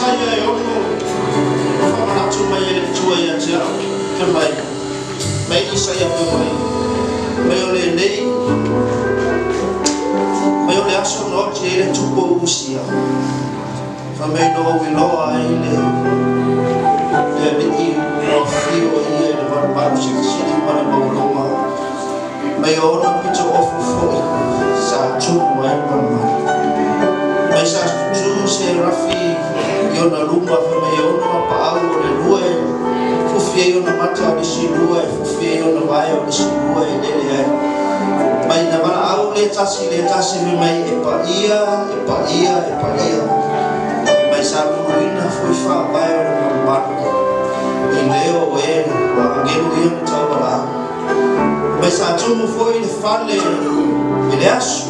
saya yo ko mana cuma ya cua ya cia kembali baik saya kembali mayole nei mayole aso no cie cukup usia famai no wiloa ile jadi fio ia de baru sini para bauloma mayona picho ofu foi sa cuma ya mai sa tu se rafi yo na rumba fa yo na PAULO le lue fufi yo na mata de si lue fufi yo na vai de si lue le mai na bala au le tasi me mai e pa ia mai sa ruina foi fa vai na marco e leo e wa ngelu ia na tabala mai sa tu foi le fale ele asu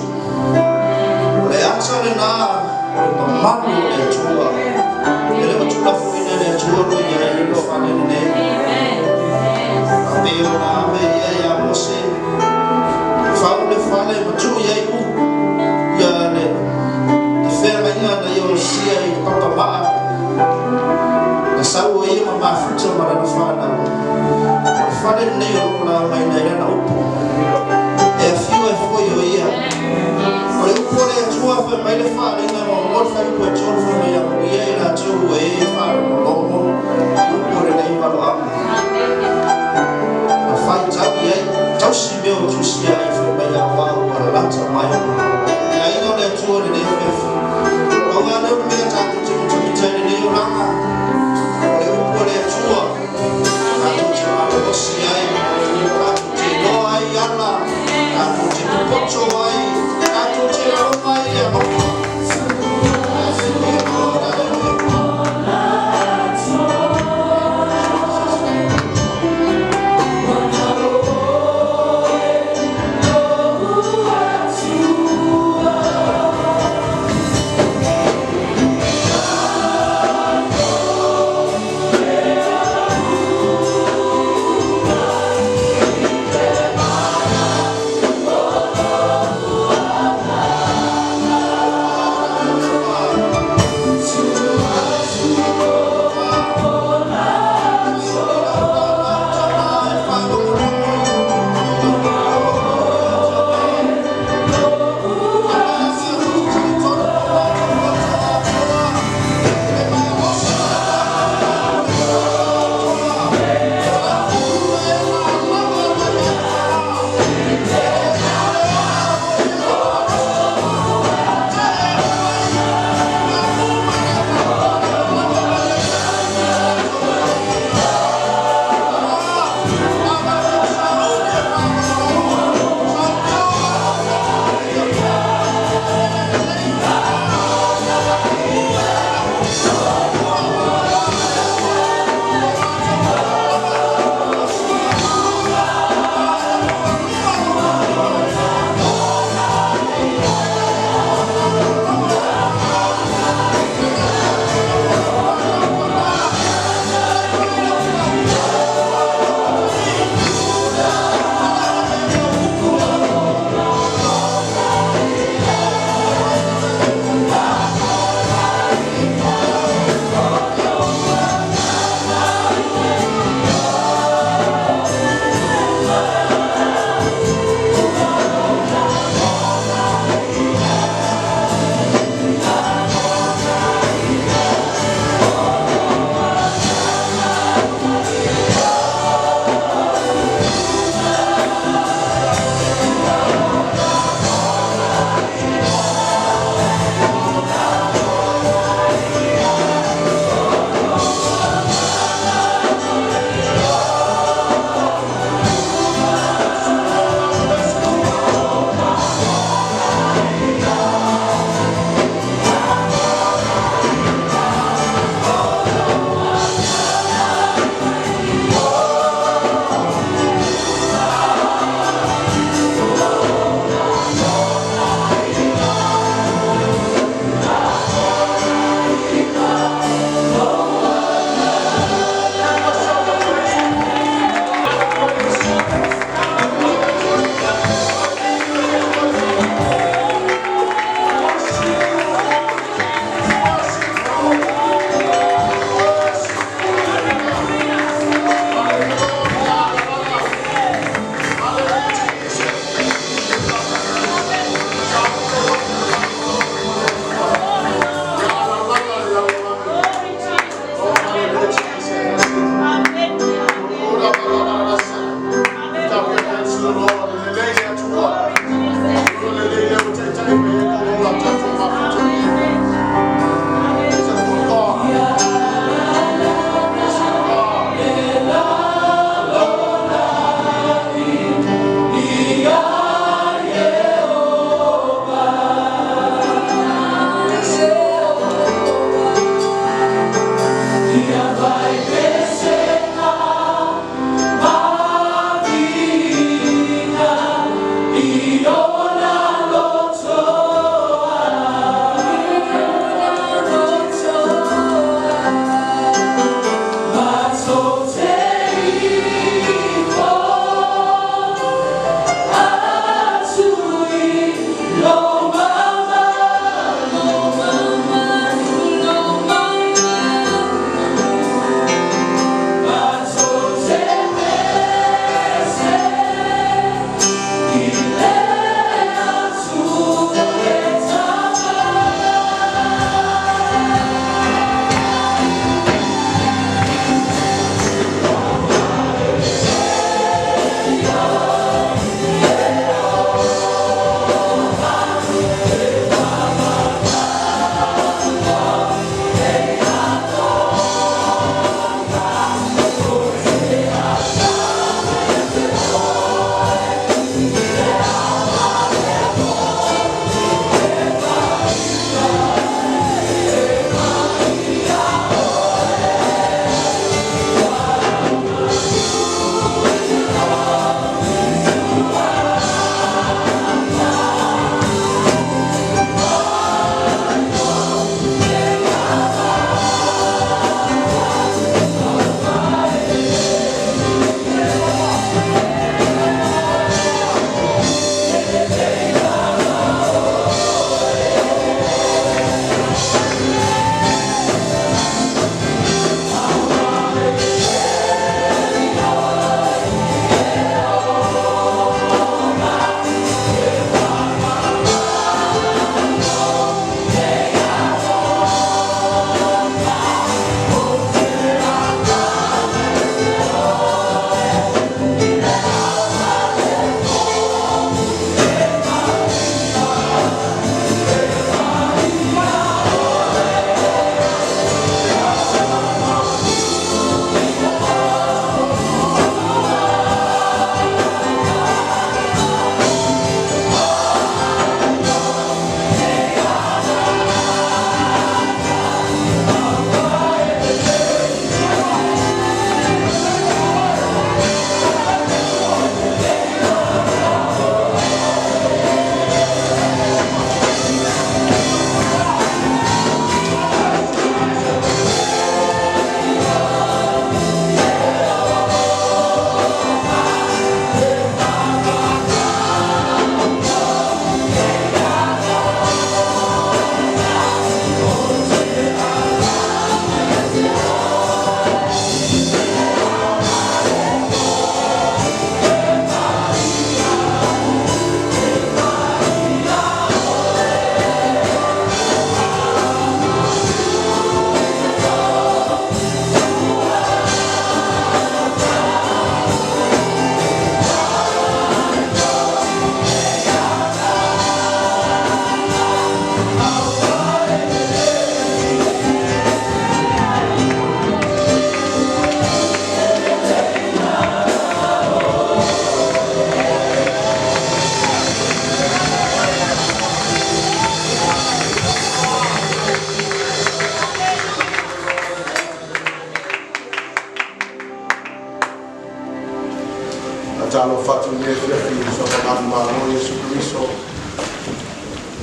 le atsale na manu le tua ele va tula fuina le tua lo ia le fale ne abeo na me ia mose faule fale ma tu ia u ya le te fera ia na yo sia i papa ma na sau ia ma futa mara na fale ne yo la mai na upu e fiu e foi yo ia o le upu le tua fa mai le fale na mo fa ko tolu fa mai ia la tu e fa lo mo upu le nei pa lo a fai tau ia tau si meu tu si ai fa mai a pa para la ta mai ai no le tua le nei fa o ga le me ta tu ta le la o le upu le tua a tu te ma lo si ai a tu te no ai ala a tu te pocho ai a tu te lo mai a mo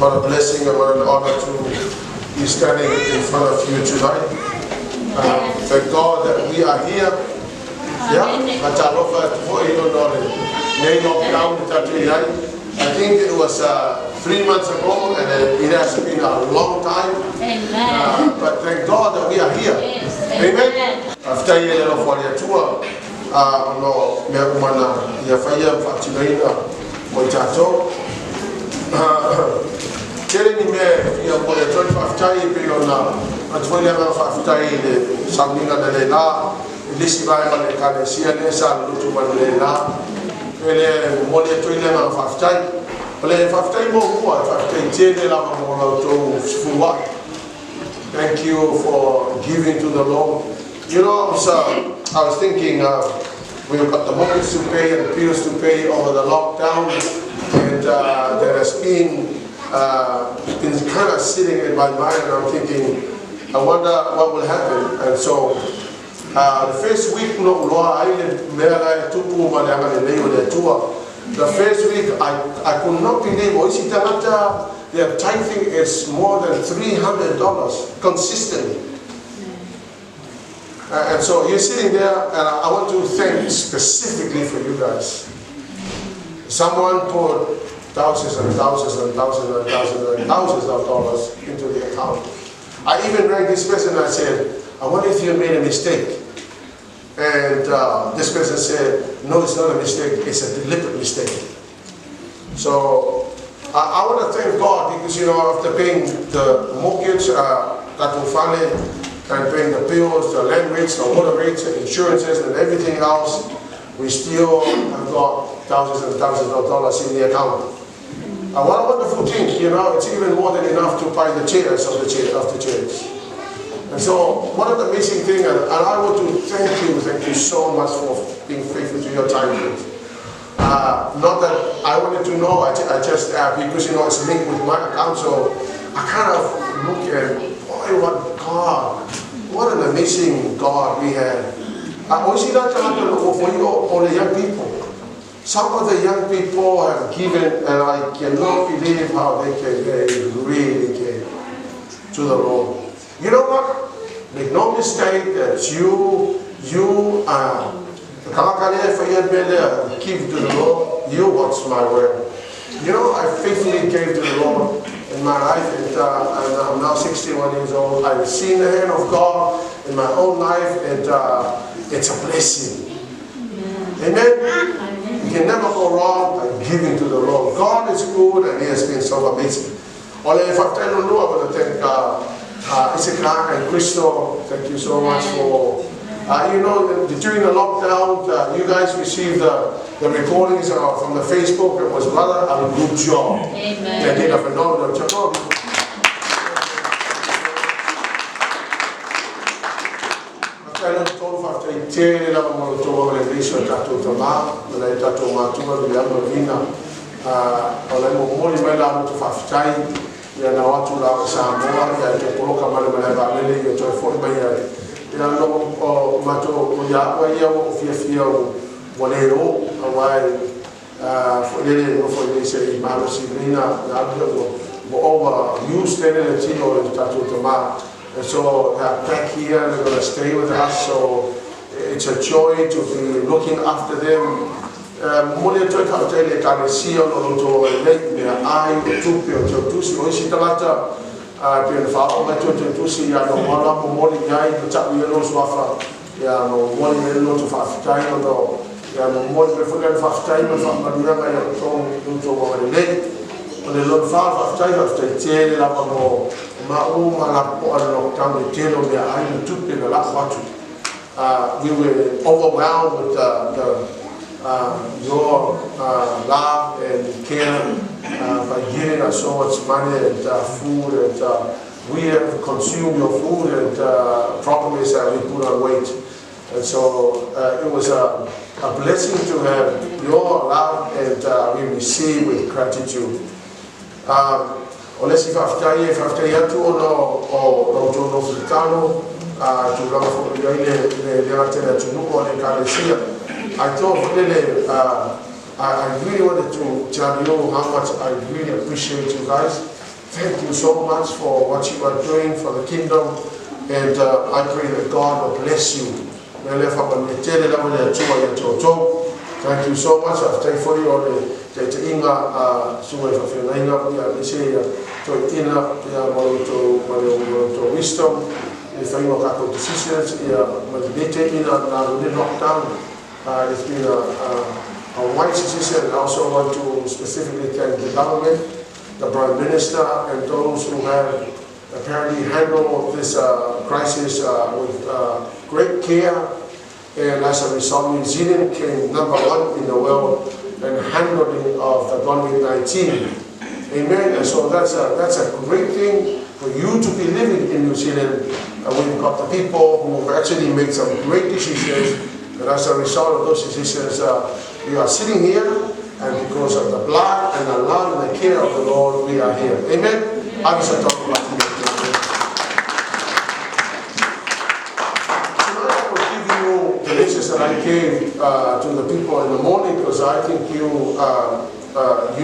What a blessing and what an honor to be standing in front of you tonight. Thank God that we are here. I think it was 3 months ago, and it has been a long time. But thank God that we are here. Amen. After a little for the tour, no, Jeremy me ia mo le toni faftai pe ona atwele ma faftai le samninga le la lisi vai ma le kale sia le sa lutu ma le la ele mo le toni ma faftai le faftai mo mo faftai tele la mo la to fuwa. Thank you for giving to the Lord. You know, I was thinking we've got the mortgage to pay and the bills to pay over the lockdown, and there has been kind of sitting in my mind, and I'm thinking, I wonder what will happen. And so the first week, the first week I could not believe their tithing is more than $300 consistently. And so you're sitting there, and I want to thank specifically for you guys. Someone put thousands and thousands and thousands and thousands and thousands of dollars into the account. I even rang this person and I said, I wonder if you made a mistake. And this person said, no, it's not a mistake, it's a deliberate mistake. So I want to thank God because, you know, after paying the mortgage, that will finally, and paying the bills, the land rates, the water rates, the insurances, and everything else, we still have got thousands and thousands of dollars in the account. And what a wonderful thing, you know, it's even more than enough to buy the chairs of the church. And so, what an amazing thing, and I want to thank you so much for being faithful to your time. Not that I wanted to know, I just, because, you know, it's linked with my account, so I kind of look at, boy, what an amazing God we have. I see that for you, all the young people. Some of the young people have given, and I cannot believe how they really came to the Lord. You know what? Make no mistake that you give to the Lord. You watch my word. You know, I faithfully gave to the Lord in my life, and I'm now 61 years old. I've seen the hand of God in my own life, and it's a blessing. Amen. You can never go wrong by giving to the Lord. God is good, and He has been so amazing. All in fact, I don't know, I want to thank Isaac and Crystal. Thank you so much for, you know, during the lockdown, you guys received the recordings from the Facebook. It was rather a good job. Amen. They did a phenomenal job. Tele la mo to le riso tato tama le tato ma tu le ya vina ole mo mo le la to faftai ya na watu la Samoa ya te poloka male male ba le yo to fo ba ya no ma to ya wa ya mo fia o le ro awai fo le no fo le se ma si rina na mo over use tele le tino le tato tama. And so they're back here, they're going to stay with us, so it's a joy to be looking after them. Mole to ka tele ka si o no to le me ai tu pe o tu si o si tata pe fa o ma tu si ya no mala mo mole ai to cha yo no swafa ya no mole no to fa tai no ya no mole pe fu fa tai ma fa ma dura ya to mo le le lo fa tai tele la mo we were overwhelmed with your love and care by giving us so much money and food, and we have consumed your food, and problem is that we put on weight. And so it was a blessing to have your love, and we receive with gratitude. Ole si faftai atu o no fritano tu la fo le tena tu no le kalesia. I thought le I really wanted to tell you how much I really appreciate you guys. Thank you so much for what you are doing for the kingdom. And I pray that God will bless you. Thank you so much. I've taken for you on the wisdom. If I know how decisions, meditating on lockdown. It's been a wise decision. I also want to specifically thank the government, the Prime Minister, and those who have apparently handled this crisis with great care. And as a result, New Zealand came #1 in the world in handling of the COVID-19. Amen. And so that's a great thing for you to be living in New Zealand. We've got the people who have actually made some great decisions. And as a result of those decisions, we are sitting here, and because of the blood and the love and the care of the Lord, we are here. Amen. I was talking about you. Tonight I was giving you the message that I gave to the people in the morning, because I think you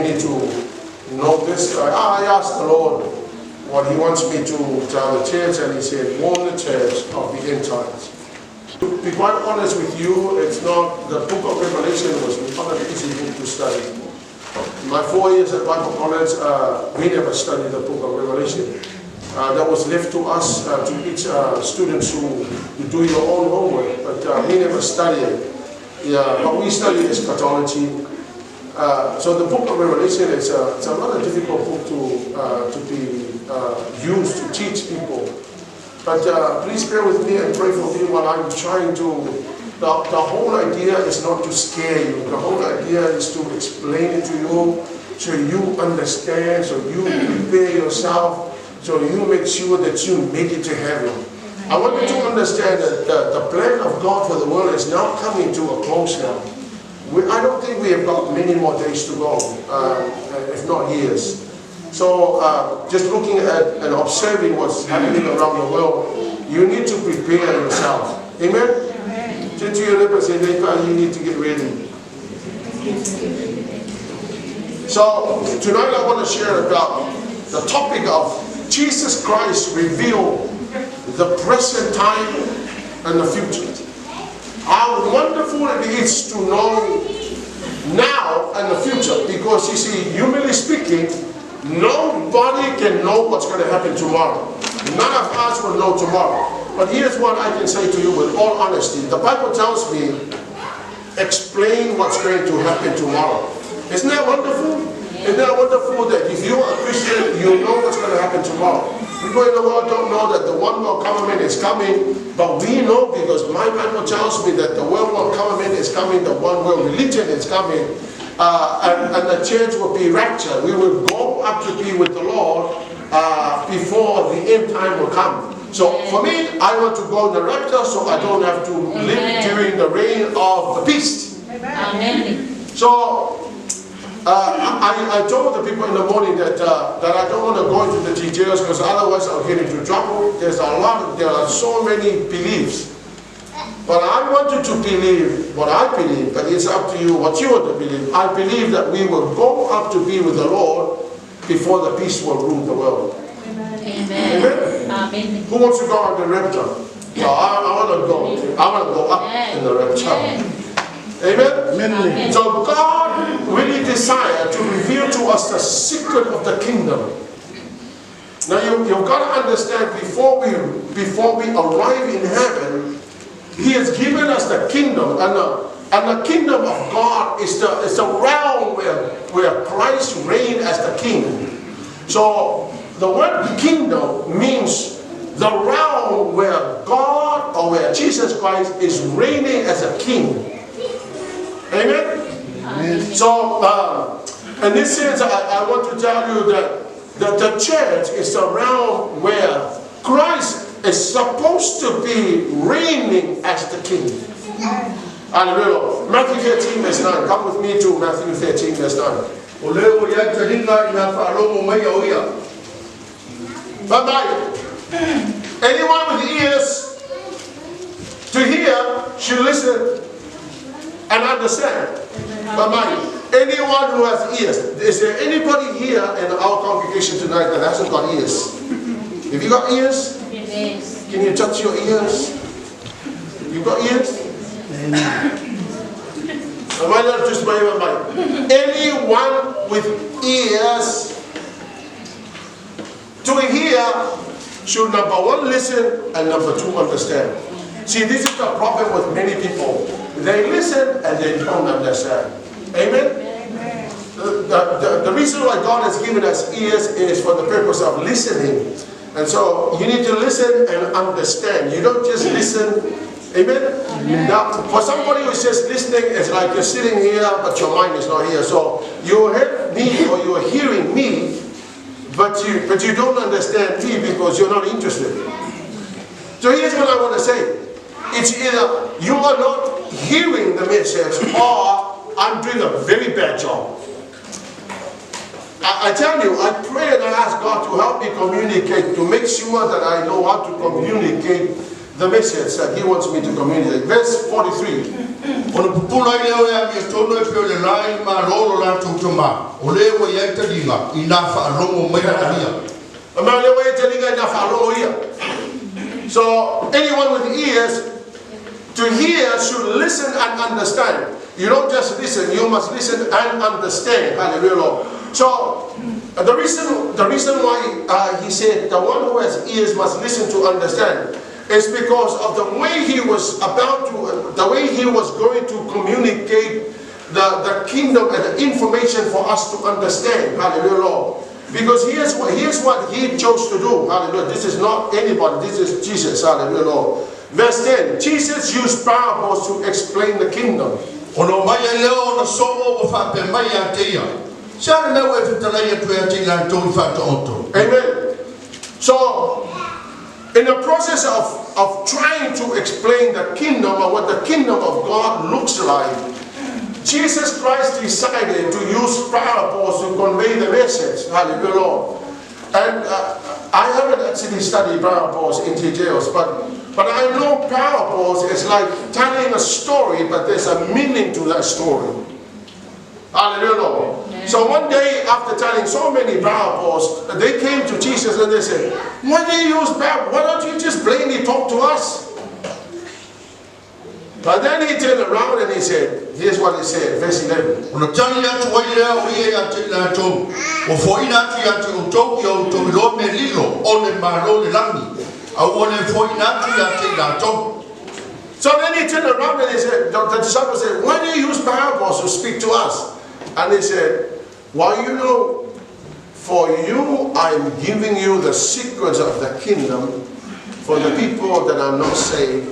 need to know this. I asked the Lord what He wants me to tell the church, and He said, warn the church of the end times. To be quite honest with you, it's not, the book of Revelation was not an easy book to study. In my 4 years at Bible College, we never studied the book of Revelation. That was left to us, to each students who do your own homework, but we never studied it. Yeah, what we study is Catholicism. So the book of Revelation is it's a rather difficult book to be used to teach people. But please bear with me and pray for me while I'm trying to. The whole idea is not to scare you. The whole idea is to explain it to you, so you understand, so you prepare yourself, so you make sure that you make it to heaven. I want you to understand that the plan of God for the world is now coming to a close now. I don't think we have got many more days to go, if not years. So just looking at and observing what's happening around the world, you need to prepare yourself. Amen? Since you represent, you need to get ready. So tonight I want to share about the topic of Jesus Christ reveal the present time and the future. How wonderful it is to know now and the future, because you see, humanly speaking, nobody can know what's going to happen tomorrow. None of us will know tomorrow. But here's what I can say to you with all honesty. The Bible tells me, explain what's going to happen tomorrow. Isn't that wonderful? Isn't that wonderful that if you are a Christian, you know what's going to happen tomorrow? People in the world don't know that the one world government is coming, but we know, because my Bible tells me that the one world government is coming, the one world religion is coming, and the church will be raptured. We will go up to be with the Lord before the end time will come. So for me, I want to go in the rapture so I don't have to live during the reign of the beast. Amen. So I told the people in the morning that I don't want to go into the details, because otherwise I'll get into trouble. There are so many beliefs. But I want you to believe what I believe, but it's up to you what you want to believe. I believe that we will go up to be with the Lord before the beast will rule the world. Amen. Amen. Amen. Who wants to go on the rapture? So I want to go up in the rapture. Amen? Amen. So God really desired to reveal to us the secret of the kingdom. Now you've got to understand, before we arrive in heaven, He has given us the kingdom, and the kingdom of God is the realm where Christ reigns as the king. So the word kingdom means the realm where God, or where Jesus Christ is reigning as a king. Amen? Amen. So, in this sense, I want to tell you that the church is the realm where Christ is supposed to be reigning as the king. Hallelujah. Matthew 13 verse 9. Come with me to Matthew 13 verse 9. Bye-bye. Anyone with ears to hear should listen and understand. Bye-bye. Anyone who has ears. Is there anybody here in our congregation tonight that hasn't got ears? Have you got ears? Yes. Can you touch your ears? You got ears? Am I not just by my mind? Anyone with ears to hear should number one listen and number two understand. See, this is the problem with many people. They listen and they don't understand. Amen? The reason why God has given us ears is for the purpose of listening. And so you need to listen and understand. You don't just listen. Amen? Now, for somebody who's just listening, it's like you're sitting here, but your mind is not here. So you heard me or you're hearing me, but you don't understand me because you're not interested. So here's what I want to say. It's either you are not hearing the message or I'm doing a very bad job. I tell you, I pray and I ask God to help me communicate, to make sure that I know how to communicate the message that He wants me to communicate. Verse 43. So anyone with ears to hear should listen and understand. You don't just listen, you must listen and understand. Hallelujah. So the reason why he said the one who has ears must listen to understand is because of the way he was going to communicate the kingdom and the information for us to understand. Hallelujah. Because here's what he chose to do. Hallelujah. This is not anybody, this is Jesus. Hallelujah. Verse 10, Jesus used parables to explain the kingdom. Amen. So, in the process of trying to explain the kingdom or what the kingdom of God looks like, Jesus Christ decided to use parables to convey the message. Hallelujah. And I haven't actually studied parables in details, but I know parables is like telling a story, but there's a meaning to that story. Hallelujah. So one day, after telling so many parables, they came to Jesus and they said, why do you use parables? Why don't you just plainly talk to us? But then he turned around and he said, here's what he said, verse 11. So then he turned around and he said, the disciples said, why do you use parables to speak to us? And he said, well, you know, for you, I'm giving you the secrets of the kingdom for the people that are not saved.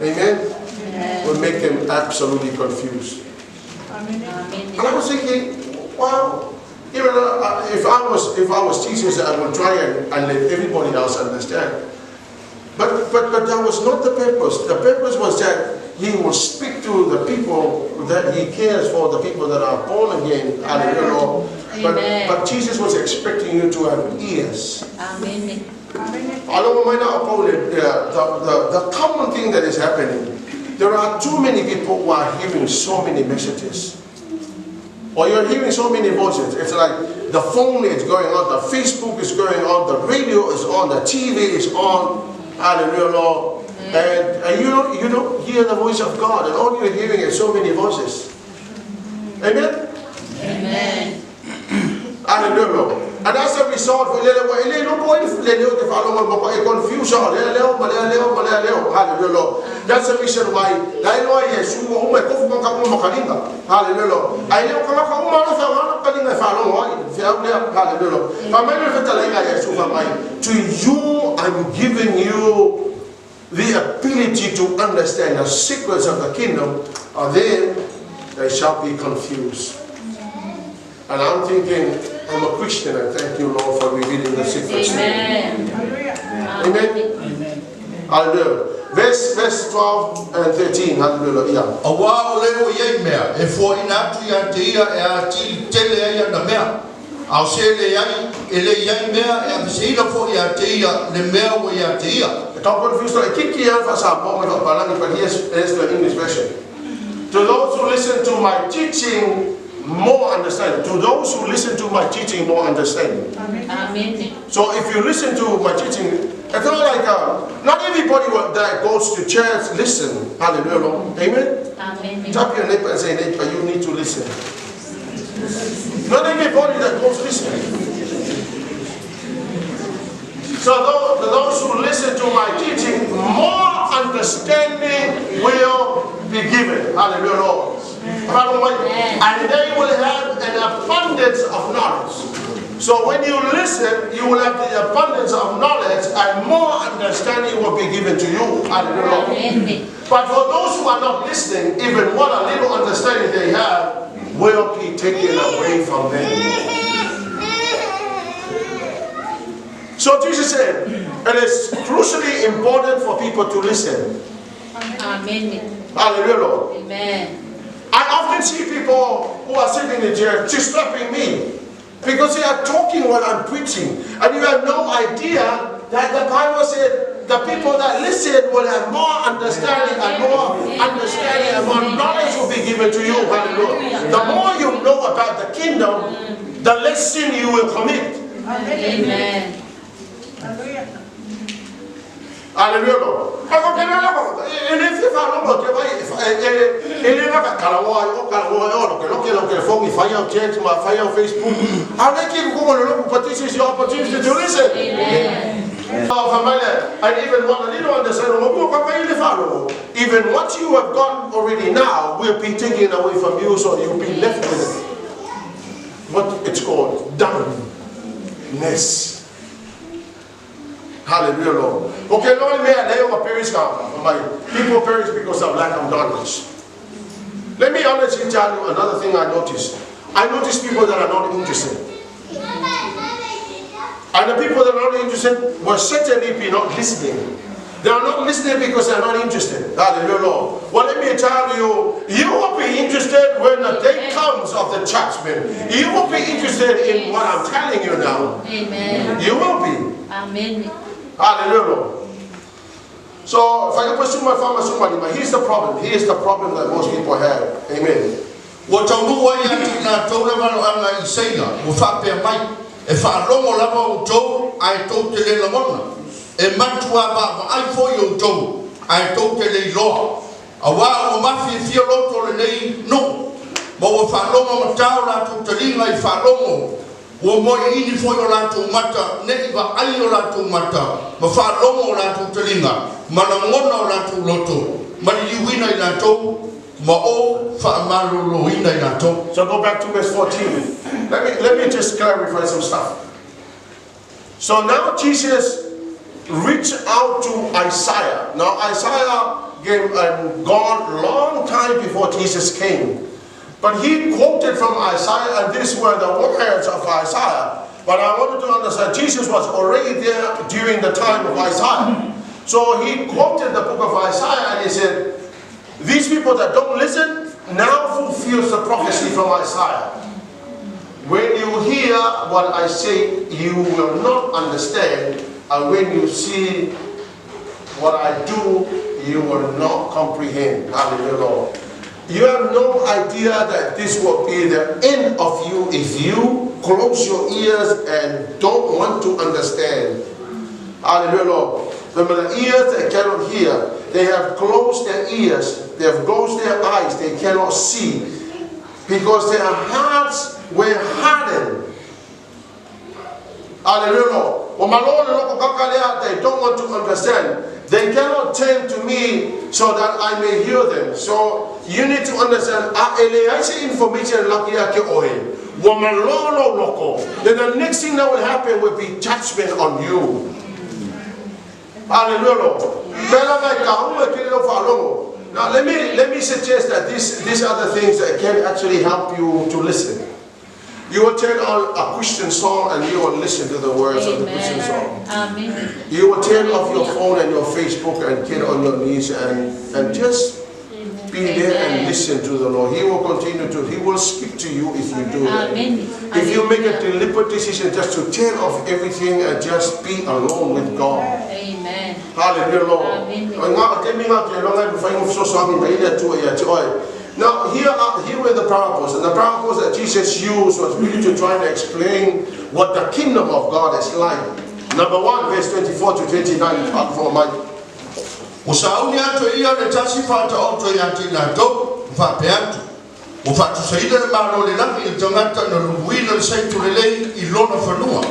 Amen? Will make them absolutely confused. Amen. And I was thinking, wow, even if I was Jesus, I would try and let everybody else understand. But that was not the purpose. The purpose was that he will speak to the people that he cares for, the people that are born again. Hallelujah. But Jesus was expecting you to have ears. Amen. The common thing that is happening, there are too many people who are hearing so many messages. Or you're hearing so many voices. It's like the phone is going on, the Facebook is going on, the radio is on, the TV is on. Hallelujah. And you don't hear the voice of God, and all you're hearing is so many voices. Amen? Amen. Hallelujah. And as a result, that's the reason why. To you, I'm giving you the ability to understand the secrets of the kingdom, or then they shall be confused. And I'm thinking, I'm a Christian, and thank you, Lord, for revealing the secrets. Amen. Amen. Amen. Hallelujah. Verse 12 and 13. Hallelujah. Don't confuse the but here's the English version. To those who listen to my teaching more understanding. To those who listen to my teaching, more understanding. Amen. So if you listen to my teaching, it's not like not everybody that goes to church listen. Hallelujah. Amen. Amen. Tap your neighbor and say, neighbor, you need to listen. Not everybody that goes listening. So those who listen to my teaching, more understanding will be given. Hallelujah. And they will have an abundance of knowledge. So when you listen, you will have the abundance of knowledge and more understanding will be given to you. Hallelujah. But for those who are not listening, even what a little understanding they have will be taken away from them. So Jesus said, it is crucially important for people to listen. Amen. Hallelujah. Amen. I often see people who are sitting in the chair disturbing me because they are talking while I'm preaching, and you have no idea that the Bible said the people that listen will have more understanding and more knowledge will be given to you. Hallelujah. The more you know about the kingdom, the less sin you will commit. Amen. Hallelujah. But this is your opportunity to listen. And even what a little understanding, even what you have got already now will be taken away from you, so you'll be left with what it's called dumbness. Hallelujah, Lord. Okay, Lord, may I lay my parents down. My people perish because of lack of knowledge. Let me honestly tell you another thing I noticed. I noticed people that are not interested. And the people that are not interested will certainly be not listening. They are not listening because they are not interested. Hallelujah, Lord. Well, let me tell you, you will be interested when the day comes of the judgment. You will be interested in what I'm telling you now. Amen. You will be. Amen. Hallelujah. So, if I can pursue my farmer, somebody, but here's the problem. Here's the problem that most people have. Amen. What I do, I told them, I say, if I long or Joe, I told the Lamona. A man to have I for you, Joe, I told the law. A while, Mafia, Theoloto, no. But if I long a tower to Talina, if I long. O mo ini fo yo la tu mata ne iba ai yo la tu mata ma fa longo la tu telinga ma na ngona la tu loto ma ni wina ina to ma o fa malu lo wina ina to. So go back to verse 14. Let me just clarify some stuff. So now Jesus reached out to Isaiah. Now Isaiah gave God a long time before Jesus came. But he quoted from Isaiah, and these were the words of Isaiah. But I wanted to understand, Jesus was already there during the time of Isaiah. So he quoted the book of Isaiah, and he said, these people that don't listen now fulfills the prophecy from Isaiah. When you hear what I say, you will not understand. And when you see what I do, you will not comprehend. Hallelujah, Lord. You have no idea that this will be the end of you if you close your ears and don't want to understand. Hallelujah, Lord. The ears that cannot hear, they have closed their ears, they have closed their eyes, they cannot see, because their hearts were hardened. Hallelujah, Lord. They don't want to understand. They cannot turn to me so that I may hear them. So you need to understand. Then the next thing that will happen will be judgment on you. Hallelujah. Now let me suggest that these are the things that can actually help you to listen. You will turn on a Christian song and you will listen to the words of the Christian song. Amen. You will turn off your phone and your Facebook and get on your knees and just be there and listen to the Lord. He will continue to, He will speak to you if you do that. If you make a deliberate decision just to turn off everything and just be alone with God. Hallelujah, Lord. Now, here were the parables, and the parables that Jesus used was really to try to explain what the kingdom of God is like. Number 1, verse 24 to 29, for Mike. Usauni atu ia le tasi fata oto ia tina do fate atu. Ufatu saida maro le langi il tangata na lubuina le saitu le lei I lona whanua.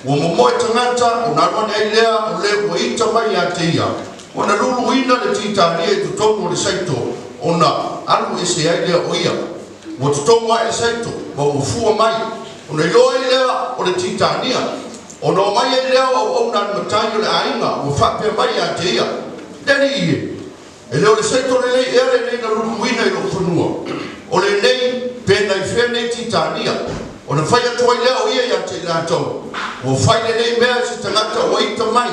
Umomoe tangata unarwana ilea ule waita mai ate ia. Wana lubuina le tita lia tutongo le saitu. Ona alu ese ailea o ia. Watutongo le saitu wa ufua mai. Ona iloa ilea o le tita nia. Ona o mai ilea o ona mataio le ainga. Ufapea mai ate ia. Dani ie. E leo le saito le lei ere nei na lukuina I lo whanua. O le nei pena I whenei titania. O na whai atua I leo ia ia te lātou. O whai le nei mea si tangata o ita mai.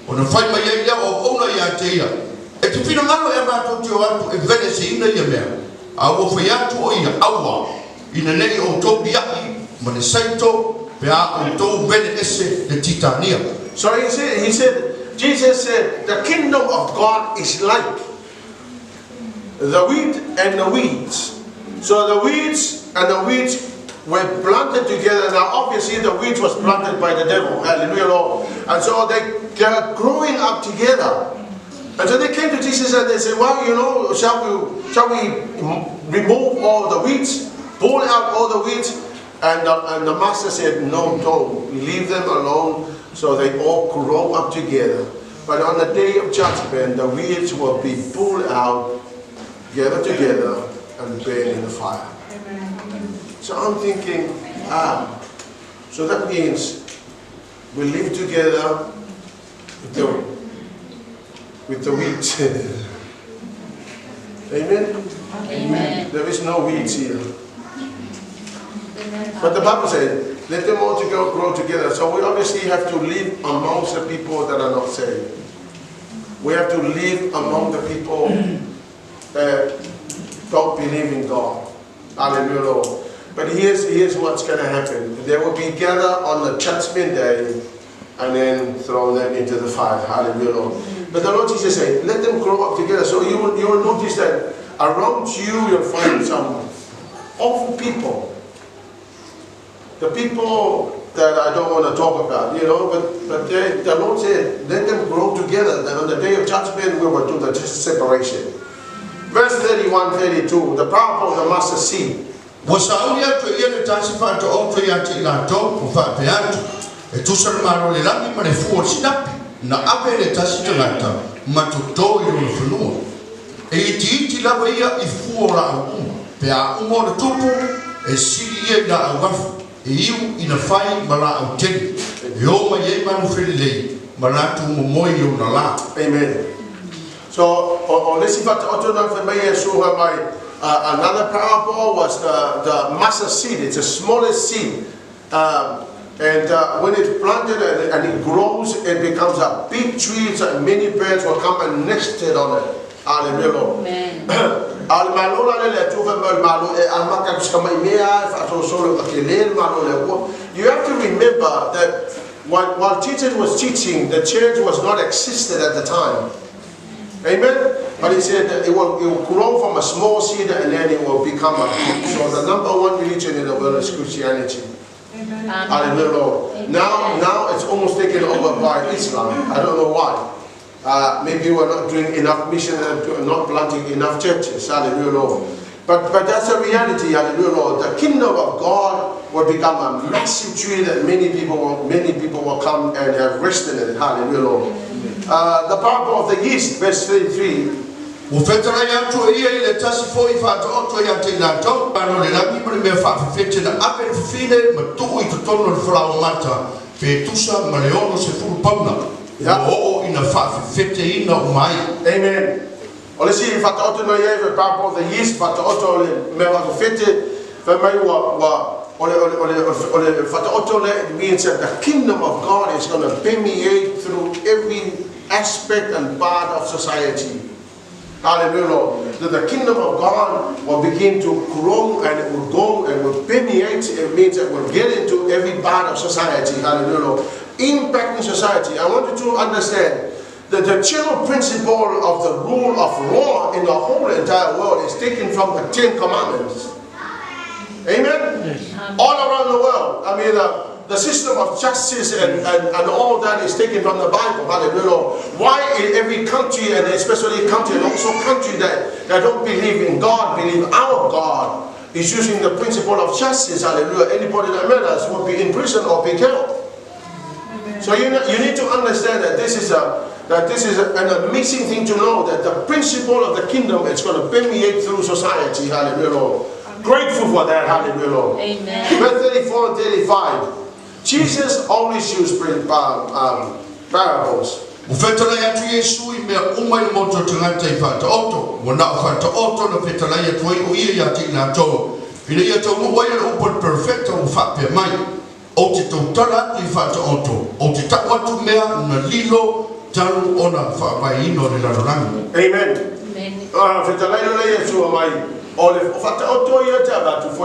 O na whai mai ia o ona ia te ia. E te whina ngalo e mātou te o atu e vene se ina ia mea. A o whai atu o ia aua. Ina nei o tau biaki ma le saito pe a o tau vene ese le titania. So he said, Jesus said, the kingdom of God is like the wheat and the weeds. So the weeds and the weeds were planted together. Now obviously the weeds was planted by the devil. Hallelujah, Lord. And so they're growing up together. And so they came to Jesus and they said, well, you know, shall we remove all the weeds, pull out all the weeds? And the master said, no, don't. Leave them alone. So they all grow up together. But on the day of judgment, the weeds will be pulled out, gathered together, and burned in the fire. So I'm thinking, so that means we live together with the weeds. Amen? Amen. There is no weeds here. But the Bible says, let them all grow together. So we obviously have to live amongst the people that are not saved. We have to live among the people that don't believe in God. Hallelujah, Lord. But here's what's going to happen. They will be gathered on the judgment day and then throw them into the fire. Hallelujah, Lord. But the Lord Jesus said, let them grow up together. So you will notice that around you'll find some awful people. The people that I don't want to talk about, you know, but the Lord said, let them grow together. Then on the day of judgment, we will do the separation. Verse 31, 32, the parable of the mustard seed. Wasauni atu ia le tasi whātua oto ia te lātou o whāpe atu. E tusara maro le langi ma le fua sinapi. Na ape le tasi tangata ma tutoi o le whanua. E iti lawa ia I fua la au uma. Pe a uma o le tupu e siri ia la au wafu. E iu ina whai ma la au teni. E o ma iei manu whiri lei. Ma la tu momoi o na la. Amen. So, o lesi whata oto na whamai e suha mai. Another parable was the mustard seed. It's the smallest seed. And when it's planted and it grows, it becomes a big tree. So many birds will come and nest it on it. Hallelujah. Amen. You have to remember that while Jesus was teaching, the church was not existed at the time. Amen? But he said that it will grow from a small seed and then it will become a big. So the number one religion in the world is Christianity. Amen. Hallelujah, Lord. Now it's almost taken over by Islam. I don't know why. Maybe we're not doing enough mission and not planting enough churches. Hallelujah, Lord. But that's a reality. Hallelujah, Lord. The kingdom of God will become a massive tree that many people will come and have rested in it. Hallelujah, Lord. The parable of the yeast, verse 33. O whetara ia tu ia I le tasi fōi whātua oto ia te lātou. Pano le rangi mani mea whawhiwhete na ape le whiwhine ma tuku I tutono le whalawa mata. Pe tusa ma le ono se furu pauna. O ina whawhiwhete ina o mai. Amen. O le si whataoto na iei the parable of the yeast, whataoto le mea whawhiwhete. Whamai ole whataoto le means that the kingdom of God is going to permeate through every aspect and part of society. Hallelujah, Lord. That the kingdom of God will begin to grow and it will go and will permeate. It means it will get into every part of society. Hallelujah, Lord. Impacting society. I want you to understand the general principle of the rule of law in the whole entire world is taken from the 10 Commandments. Amen? Yes. All around the world. I mean, the system of justice and all that is taken from the Bible. Hallelujah. Why in every country, and especially country and also country that don't believe in God, believe our God, is using the principle of justice. Hallelujah. Anybody that murders will be in prison or be killed. So you need to understand that this is an amazing thing to know, that the principle of the kingdom is going to permeate through society. Hallelujah. Grateful for that. Hallelujah. Amen. Verse 34 and 35. Jesus always used parables. Ufetala yatu Yesu imea umai moto tangata ifata oto. Wana ufata oto na fetala yatu uia yati na to. Ina yatu uwaya upon perfecta ufape mai. Oti tautala ifata oto. Oti takwatu mea na lilo taru ona whapai ino ni larangi. Amen. Amen. Fetala Yesu amai. For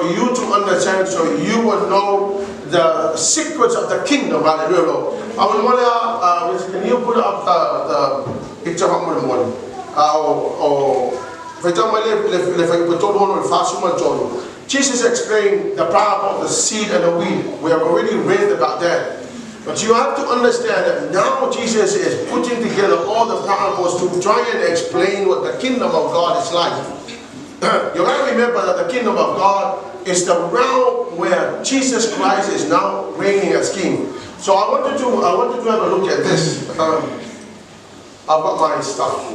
you to understand, so you will know the secrets of the kingdom. Hallelujah. Can you put up the picture of the morning? Jesus explained the parable of the seed and the wheat. We have already read about that. But you have to understand that now Jesus is putting together all the parables to try and explain what the kingdom of God is like. You got to remember that the kingdom of God is the realm where Jesus Christ is now reigning as king. So I wanted to have a look at this. I've got my stuff,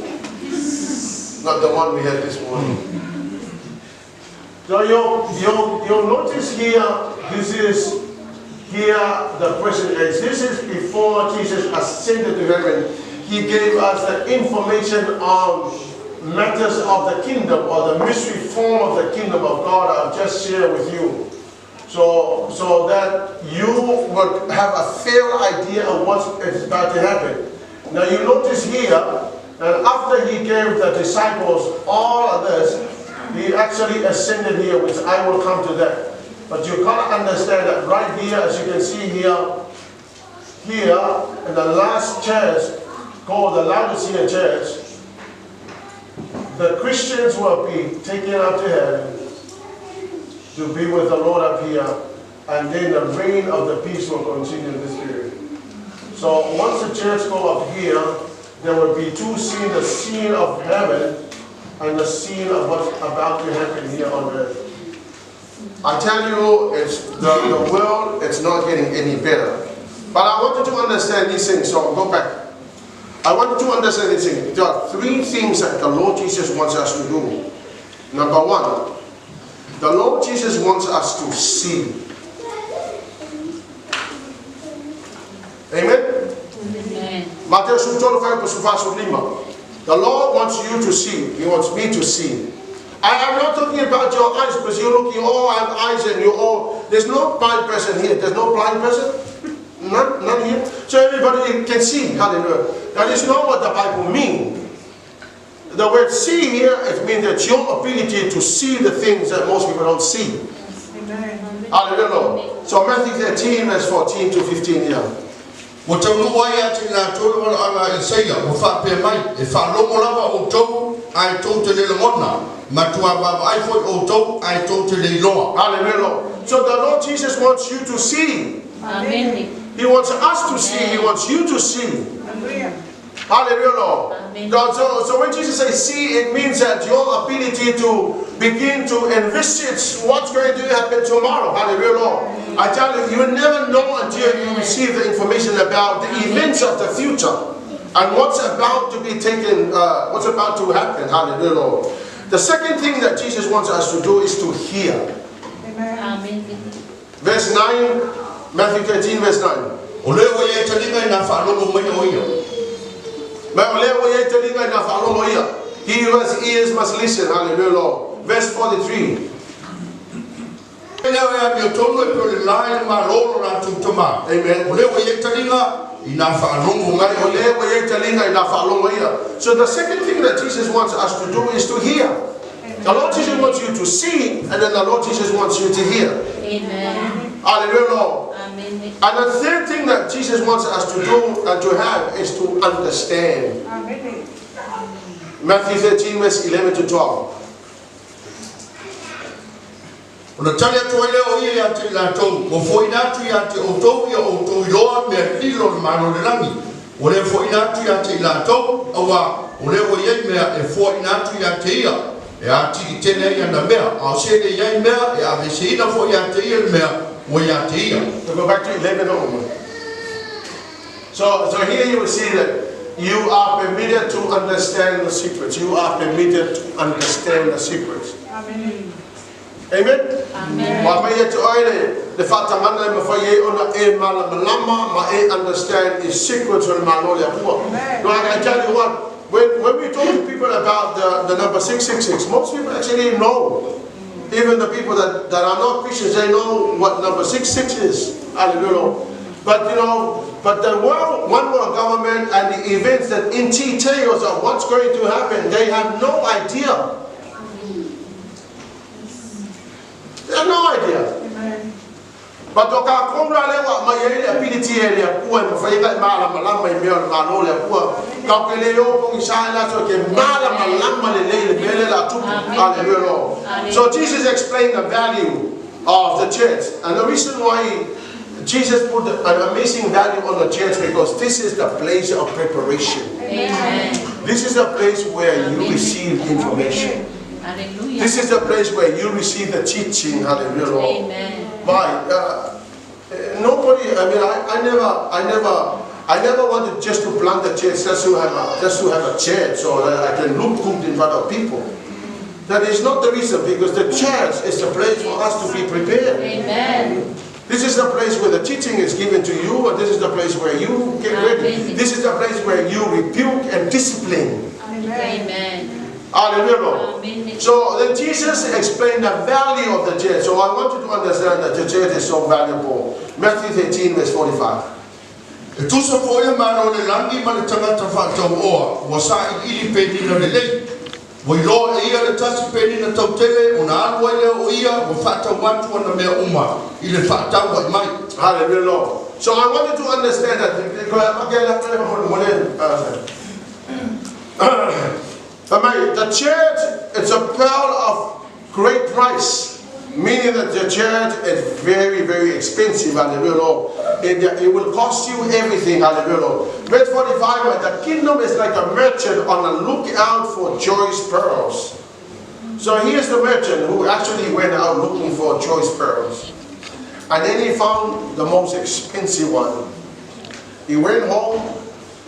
not the one we had this morning. So you'll notice here, this is here the present age. This is before Jesus ascended to heaven. He gave us the information on matters of the kingdom, or the mystery form of the kingdom of God I've just shared with you. So that you would have a fair idea of what is about to happen. Now you notice here that after he gave the disciples all of this, he actually ascended here, which I will come to that. But you gotta understand that right here, as you can see here in the last church called the Laodicean church, the Christians will be taken up to heaven to be with the Lord up here, and then the reign of the peace will continue in this period. So once the church go up here, there will be two scenes, the scene of heaven and the scene of what's about to happen here on earth. I tell you, it's the world, it's not getting any better. But I want you to understand these things, so I'll go back. I want you to understand this thing. There are three things that the Lord Jesus wants us to do. Number one, the Lord Jesus wants us to see. Amen? Amen. MATAIO 5:5. The Lord wants you to see. He wants me to see. I am not talking about your eyes, because you're looking, oh, I have eyes, and you all. There's no blind person here. There's no blind person. None here. So everybody can see. Hallelujah. That is not what the Bible means. The word see here, it means that your ability to see the things that most people don't see. Amen. Hallelujah. So Matthew 13, verse 14 to 15 here. Hallelujah. So the Lord Jesus wants you to see. Amen. He wants us to see. He wants you to see. Hallelujah. So when Jesus says see, it means that your ability to begin to envisage what's going to happen tomorrow. Hallelujah. I tell you, you will never know until you receive the information about the events of the future and what's about to be taken, what's about to happen. Hallelujah. The second thing that Jesus wants us to do is to hear. Amen. Verse 9, Matthew 13, verse 9. He who has ears must listen. Hallelujah. Verse 43. Amen. So the second thing that Jesus wants us to do is to hear. The Lord Jesus wants you to see, and then the Lord Jesus wants you to hear. Amen. Hallelujah. Amen. And the third thing that Jesus wants us to do and to have is to understand. Amen. Matthew 13, verse 11 to 12. Ona tale toile o ia te la tau, o foi natu ia te o tau ia o tau iloa mea hilo le mano le rangi. O le foi natu ia te la tau, awa o le o iei mea e foi natu ia te ia. E a tiki tene ia na mea, a o se le iei mea, e a vese ina foi ia te ia le mea, o ia te ia. To go back to 11 on. So here you will see that you are permitted to understand the secrets. You are permitted to understand the secrets. Amen. Amen? Amen. Ma mai te oile, le whatamana ma whai e ona e malama ma e understand the secrets of the manole apua. No, I tell you what, when we talk to people about the number 666, most people actually know. Even the people that are not Christians, they know what number 66 is. Hallelujah. But you know, but the one world government and the events that in details of what's going to happen, they have no idea. They have no idea. Amen. But the Kakura lewa my ability area, poor and Fayla Malama, my mayor, Manola, poor, Kakeleo, Isala, so que Malama, the Bella, hallelujah. So Jesus explained the value of the church, and the reason why Jesus put an amazing value on the church because this is the place of preparation. Amen. This is the place where you receive information. Hallelujah. This is the place where you receive the teaching. Hallelujah. Amen. Nobody. I mean, I never wanted just to plant the church just to have a church so that I can look good in front of people. That is not the reason, because the church is the place for us to be prepared. Amen. This is the place where the teaching is given to you, and this is the place where you get ready. This is the place where you rebuke and discipline. Amen. Hallelujah. Amen. So then Jesus explained the value of the church. So I want you to understand that the church is so valuable. Matthew 13, verse 45. E tusa po ia mano le langi ma le tangata whātau oa, wa sa I ili peni na le lei. Wa iloa e ia le tasi peni na tau tele, o na alua ia o ia, wa whātau watu ana mea uma, I le whātau wa mai. Hallelujah. So I want you to understand that the church is a pearl of great price, meaning that the church is very, very expensive. Hallelujah. It will cost you everything. Hallelujah. Verse 45, the kingdom is like a merchant on a lookout for choice pearls. So here's the merchant who actually went out looking for choice pearls. And then he found the most expensive one. He went home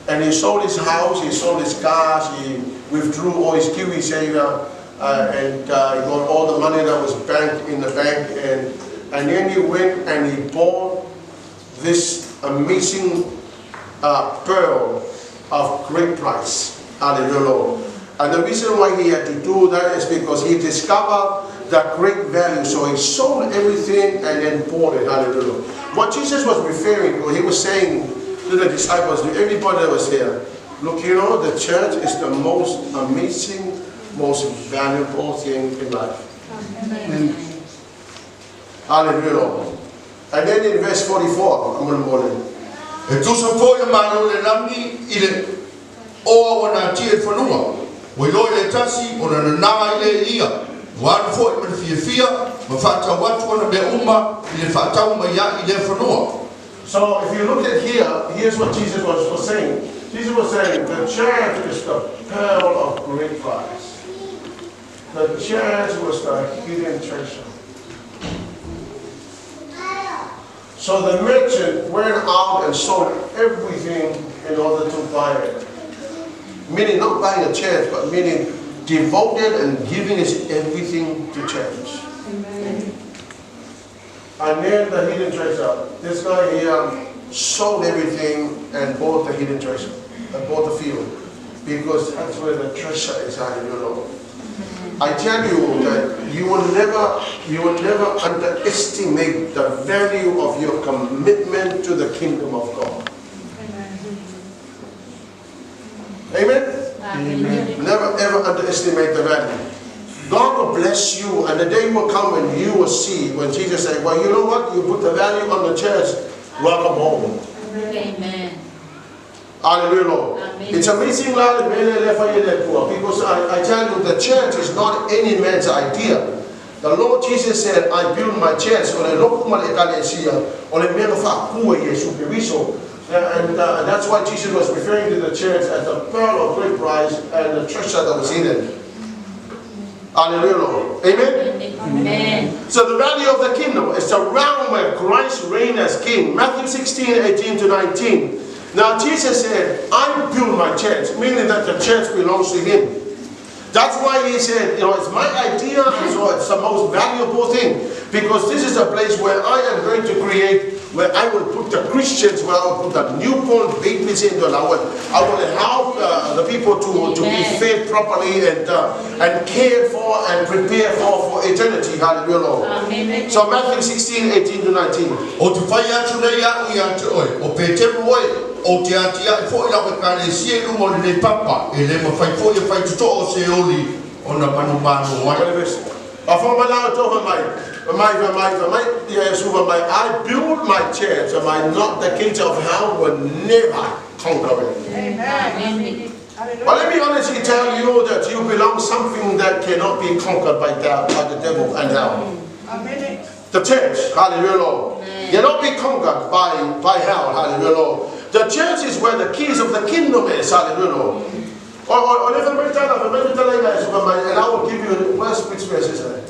and he sold his house, he sold his cars, he withdrew all his kiwi saver, and he got all the money that was banked in the bank, and then he went and he bought this amazing pearl of great price. Hallelujah. And the reason why he had to do that is because he discovered that great value. So he sold everything and then bought it. Hallelujah. What Jesus was referring to, he was saying to the disciples, to everybody that was here, look, you know, the church is the most amazing, most valuable thing in life. Amen. Hallelujah. And then in verse 44, I'm going to morning. E tusa po ia mano le langi I le oa wana tia whanua. Wa ilo le tasi o na nanga I le ia. Wa anu fo I mana fia, ma whātau watu ana mea uma I le whātau ma ia I le whanua. So if you look at here, here's what Jesus was saying. Jesus was saying the church is the pearl of great price. The church was the hidden treasure. So the merchant went out and sold everything in order to buy it. Meaning not buying a church, but meaning devoted and giving his everything to church. Amen. And then the hidden treasure. This guy here sold everything and bought the hidden treasure. And bought the field. Because that's where the treasure is at, you know. I tell you that you will never underestimate the value of your commitment to the kingdom of God. Amen? Amen. Never ever underestimate the value. God will bless you, and the day will come when you will see, when Jesus said, well, you know what? You put the value on the church, welcome home. Amen. Hallelujah, Lord. Amen. It's amazing, because I tell you, the church is not any man's idea. The Lord Jesus said, I build my church. And that's why Jesus was referring to the church as the pearl of great price and the treasure that was hidden. Hallelujah, Lord. Amen? Amen. So the value of the kingdom is the realm where Christ reigns as king. Matthew 16:18-19. Now Jesus said, I build my church, meaning that the church belongs to him. That's why he said, it's my idea, so it's the most valuable thing. Because this is a place where I am going to create, where I will put the Christians, where I will put the newborn babies into, and I will help the people to be fed properly and cared for and prepared for eternity. Hallelujah, Lord. Amen. So Matthew 16:18-19. O te atia fo ila ko kale sie lu mo le papa ele mo fai fo e fai to o se oli ona manu manu wa I build my church, and not the gates of hell will never conquer it. Amen. But let me honestly tell you that you belong something that cannot be conquered by the devil and hell. The church, hallelujah, Lord, cannot be conquered by hell, hallelujah, Lord. The church is where the keys of the kingdom is, hallelujah, Lord. And I will give you, which verse is that?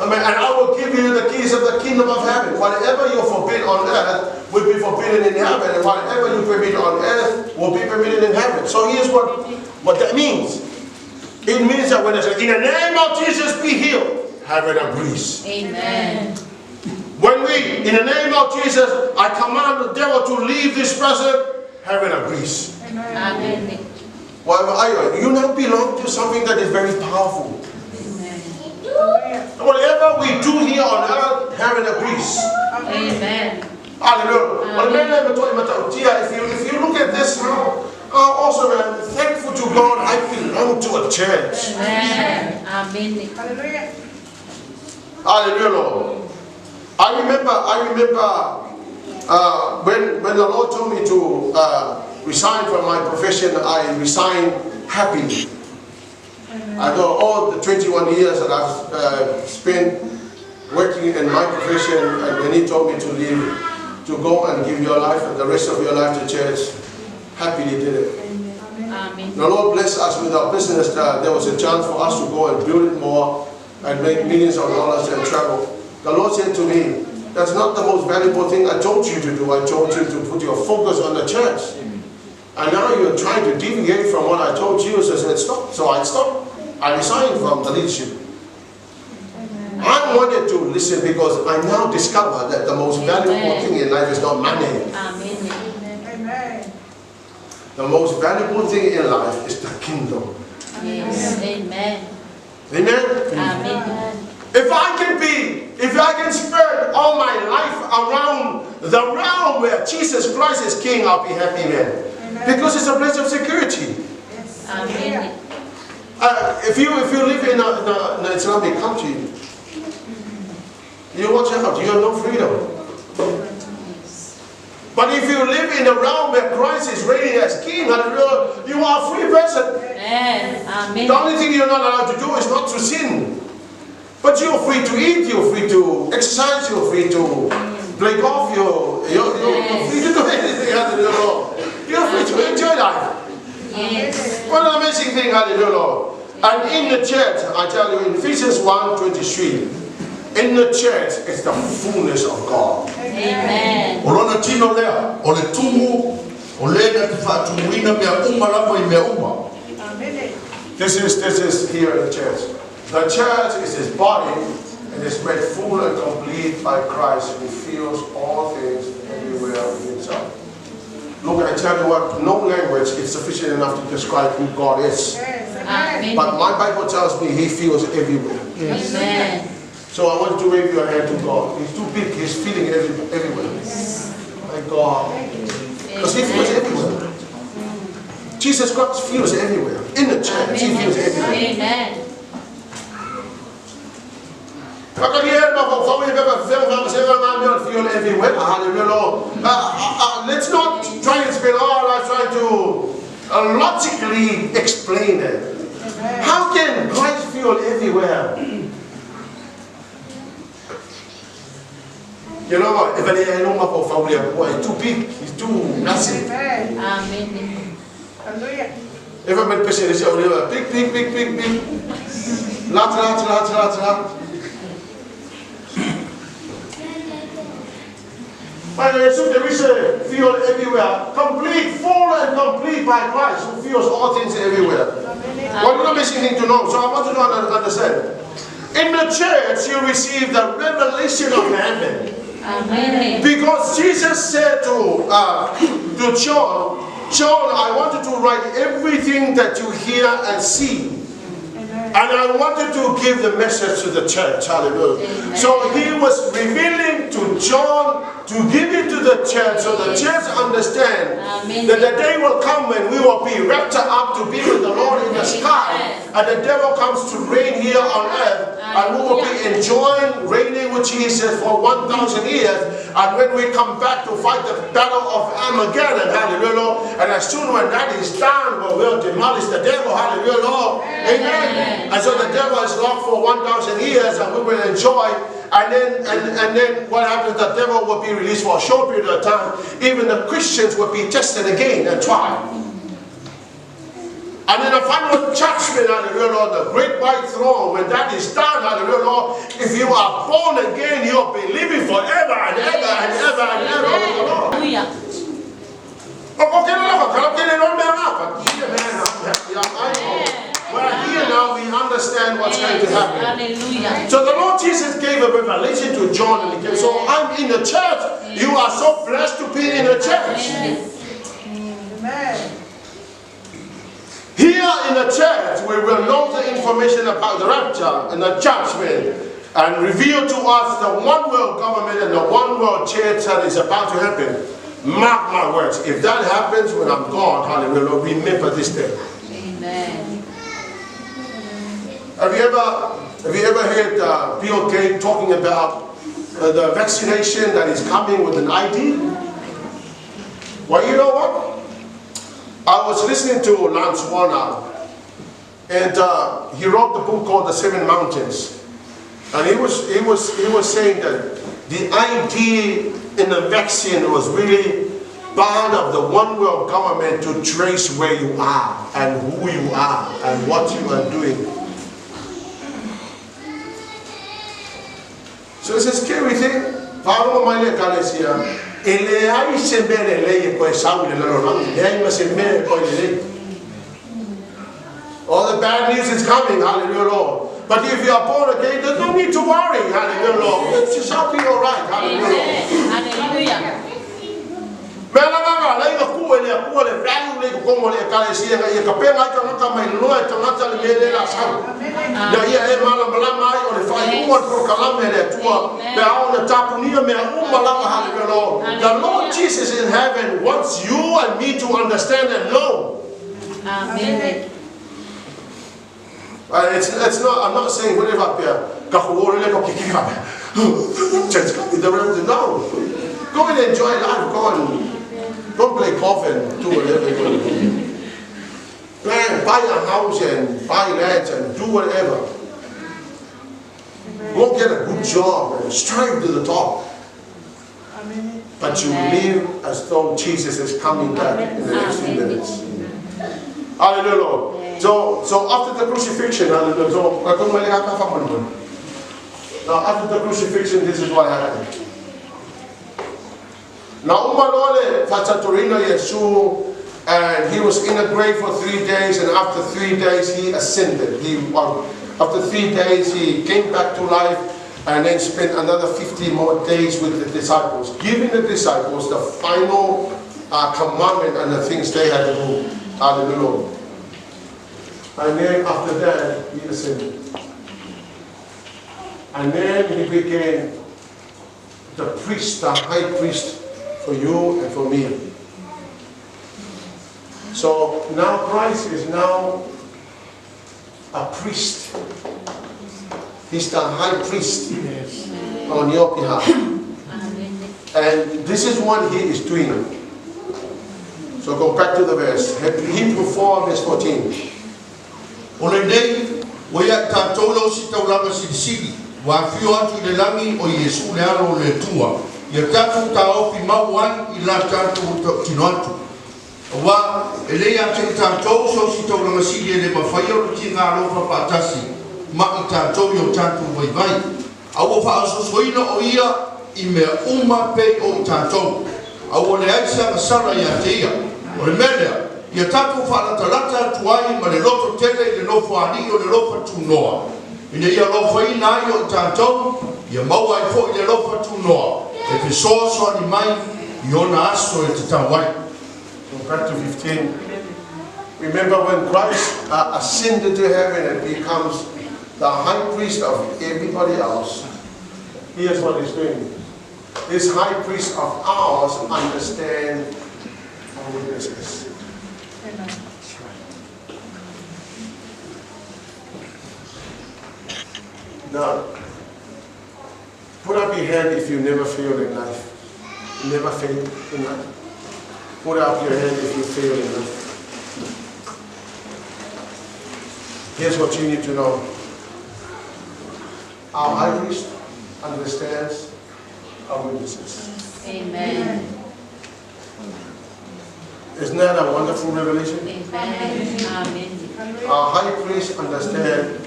And I will give you the keys of the kingdom of heaven. Whatever you forbid on earth will be forbidden in heaven, and whatever you permit on earth will be permitted in heaven. So here's what that means. It means that when they say, in the name of Jesus be healed, heaven agrees. Amen. When we, in the name of Jesus, I command the devil to leave this person, heaven agrees. Amen. Well, you now belong to something that is very powerful. Whatever we do here on earth, heaven agrees. Amen. Hallelujah. If you look at this now, also I'm thankful to God I belong to a church. Amen. Amen. Hallelujah, Lord. I remember when the Lord told me to resign from my profession, I resigned happily. I know all the 21 years that I've spent working in my profession, and when he told me to leave, to go and give your life and the rest of your life to church, happily did it. Amen. The Lord blessed us with our business. There was a chance for us to go and build it more and make millions of dollars and travel. The Lord said to me, that's not the most valuable thing I told you to do. I told you to put your focus on the church. And now you're trying to deviate from what I told you. So I said, stop. So I stopped. I resigned from the leadership. I wanted to listen because I now discover that the most valuable thing in life is not money. Amen. The most valuable thing in life is the kingdom. Yes. Amen. Amen? Amen. If I can spend all my life around the realm where Jesus Christ is King, I'll be happy, man. Because it's a place of security. Amen. If you live in an Islamic country, you watch out, you have no freedom. But if you live in a realm where Christ is reigning as King, you are a free person. Amen. The only thing you're not allowed to do is not to sin. But you're free to eat, you're free to exercise, you're free to play golf, you're free to do anything, hallelujah, Lord. You're free to enjoy life. Yes. What an amazing thing, hallelujah, Lord. And in the church, I tell you, in Ephesians 1:23, in the church is the fullness of God. Amen. Olona tino lea ole tumu olena tufatuina mea umalapo imea uma. This is here in the church. The church is his body and is made full and complete by Christ, who fills all things everywhere in himself. Look, I tell you what, no language is sufficient enough to describe who God is. Amen. But my Bible tells me he feels everywhere. Amen. So I want you to wave your hand to God. He's too big, he's feeling everywhere. My God. Because he feels everywhere. Jesus Christ feels everywhere. In the church, he feels everywhere. Amen. everywhere. Hallelujah. Let's not try and spend all our life trying to logically explain it. How can Christ feel everywhere? You know what? If I don't know about he's too big, he's too massive. Amen. If I'm a person, it's big. Lots. But so there is a field everywhere, complete, full and complete by Christ, who feels all things everywhere. Well, you're not missing anything to know, so I want you to understand. In the church, you receive the revelation of heaven. Amen. Because Jesus said to John, I want you to write everything that you hear and see. And I wanted to give the message to the church. Hallelujah. Amen. So he was revealing to John to give it to the church so the church understand that the day will come when we will be raptured up to be with the Lord in the sky. And the devil comes to reign here on earth. And we will be enjoying reigning with Jesus for 1,000 years. And when we come back to fight the battle of Armageddon, hallelujah. And as soon when that is done, we will demolish the devil, hallelujah. Amen. And so the devil is locked for 1,000 years and we will enjoy. And then what happens? The devil will be released for a short period of time. Even the Christians will be tested again and tried. And in the final judgment, hallelujah, the great white throne, when that is done, hallelujah, if you are born again, you'll be living forever and ever and ever and ever with the Lord. Well, here now we understand what's going to happen. Hallelujah. So the Lord Jesus gave a revelation to John, and he said, so I'm in the church. You are so blessed to be in the church. Amen. Here in the church, we will know the information about the rapture and the judgment and reveal to us the one world government and the one world church that is about to happen. Mark my words. If that happens when I'm gone, hallelujah, remember this day. Amen. Have you ever heard Bill Gates talking about the vaccination that is coming with an ID? Well, you know what? I was listening to Lance Warner, and he wrote the book called The 7 Mountains, and he was saying that the idea in the vaccine was really part of the one world government to trace where you are and who you are and what you are doing. So it's a scary thing. All the bad news is coming, hallelujah, Lord. But if you are born again, there's no need to worry, hallelujah, Lord. It shall be all right, hallelujah. Hallelujah. The Lord Jesus in heaven wants you and me to understand and know. Amen. It's not. I'm not saying whatever up here. No. Go and enjoy life. Go and play golf and do whatever you want to do. Plan, buy a house and buy land and do whatever. Go get a good job and strive to the top. But you live as though Jesus is coming back in the next few minutes. Hallelujah. So after the crucifixion, now after the crucifixion, this is what happened. Now Umalole Fachatorina Yesu, and he was in the grave for 3 days, and after 3 days he ascended. After 3 days he came back to life, and then spent another 50 more days with the disciples, giving the disciples the final commandment and the things they had to do. Hallelujah. And then after that, he ascended. And then he became the priest, the high priest for you and for me. So now Christ is now a priest. He's the high priest on your behalf. And this is what he is doing. So go back to the verse. Hebrews 4, verse 14. Ole nei, o ia tātou lau si taulanga sirisiri, wa fio atu le langi o Yesu le alo le tua. Ia tātou tā ofi mau ai i la tātou tino atu. Wa ele ia te tātou so si taulanga siri le mawhai o ki ngā lofa pātasi, ma i tātou i o tātou vai vai. Awa wha aso soina o ia i mea uma pe o tātou. Awa le aisa na sara ia te ia. O le melea, ia tātou whalatalata tuai ma le loto tele i le lofo ani o le lofa tūnoa. Ina ia lofa ina ai o tātou, ia maua i fo i le lofa tūnoa. E pe soa soa ni mai, i ona aso e te tawai. Go back to 15. Remember when Christ ascended to heaven and becomes the high priest of everybody else. Here's what he's doing. This high priest of ours understands our weaknesses. Now, put up your hand if you never failed in life. You never failed in life. Put up your hand if you failed in life. Here's what you need to know. Our high priest understands our weaknesses. Amen. Isn't that a wonderful revelation? Amen. Amen. Our high priest understands.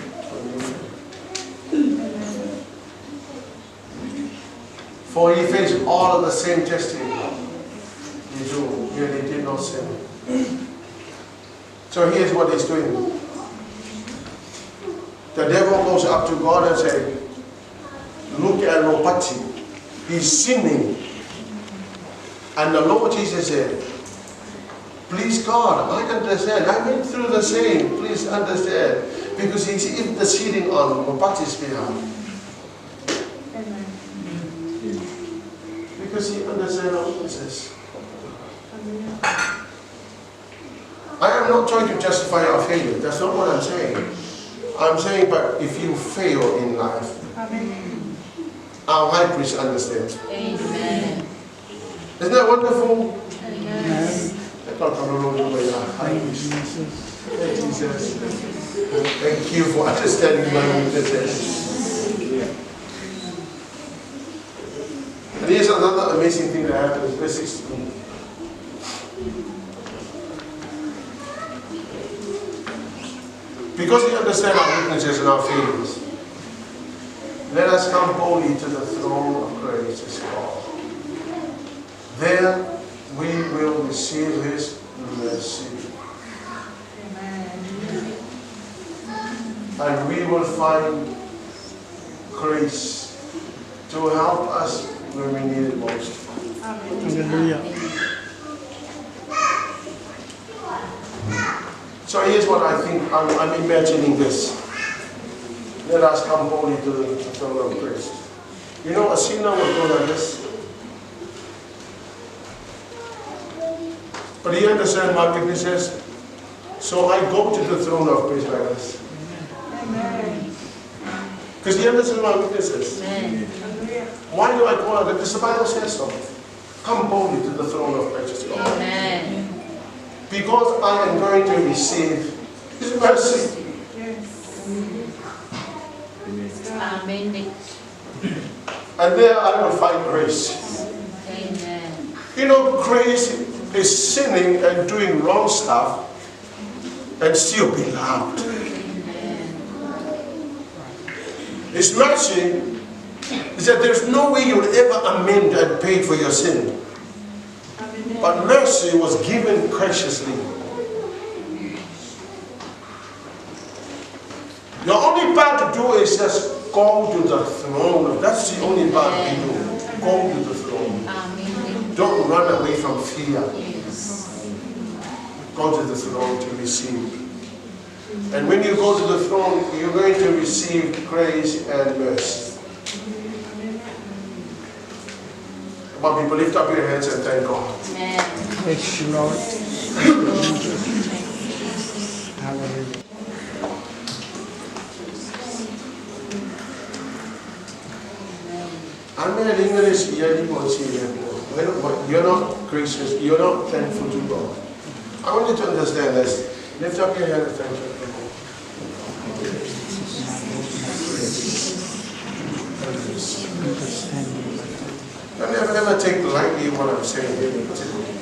For he faced all of the same testing you do, yet he did not sin. So here's what he's doing. The devil goes up to God and says, look at Papali'i. He's sinning. And the Lord Jesus said, please God, I understand. I went through the same. Please understand. Because he's interceding on Papali'i's behalf. Because he understands our weaknesses. I am not trying to justify our failure. That's not what I'm saying. I'm saying, but if you fail in life, our high priest understands. Amen. Isn't that wonderful? Yes. High priest. Jesus. Thank you for understanding my weaknesses. And here's another amazing thing that happens, verse 16. Because we understand our weaknesses and our failures, let us come boldly to the throne of grace as God. There we will receive His mercy. And we will find grace to help us when we need it most. Hallelujah. So here's what I think, I'm imagining this. Let us come boldly to the throne of grace. You know, a sinner will go like this. But he understands my weaknesses, so I go to the throne of grace like this. Because he understands my weaknesses. Amen. Why do I go like that? Because the Bible says so. Come boldly to the throne of grace. Amen. Because I am going to receive His mercy. Amen. And there I will find grace. Amen. You know, grace is sinning and doing wrong stuff and still be loved. His mercy is that there's no way you would ever amend and pay for your sin. But mercy was given graciously. Your only part to do is just go to the throne. That's the only part we do. Go to the throne. Amen. Don't run away from fear. Yes. Go to the throne to receive. And when you go to the throne, you're going to receive grace and mercy. Come on, people, lift up your hands and thank God. Amen. Yes, Lord. Hallelujah. I'm in English, You're not gracious. You're not thankful to God. I want you to understand this. Lift up your hand and thank you. Don't ever take lightly what I'm saying here.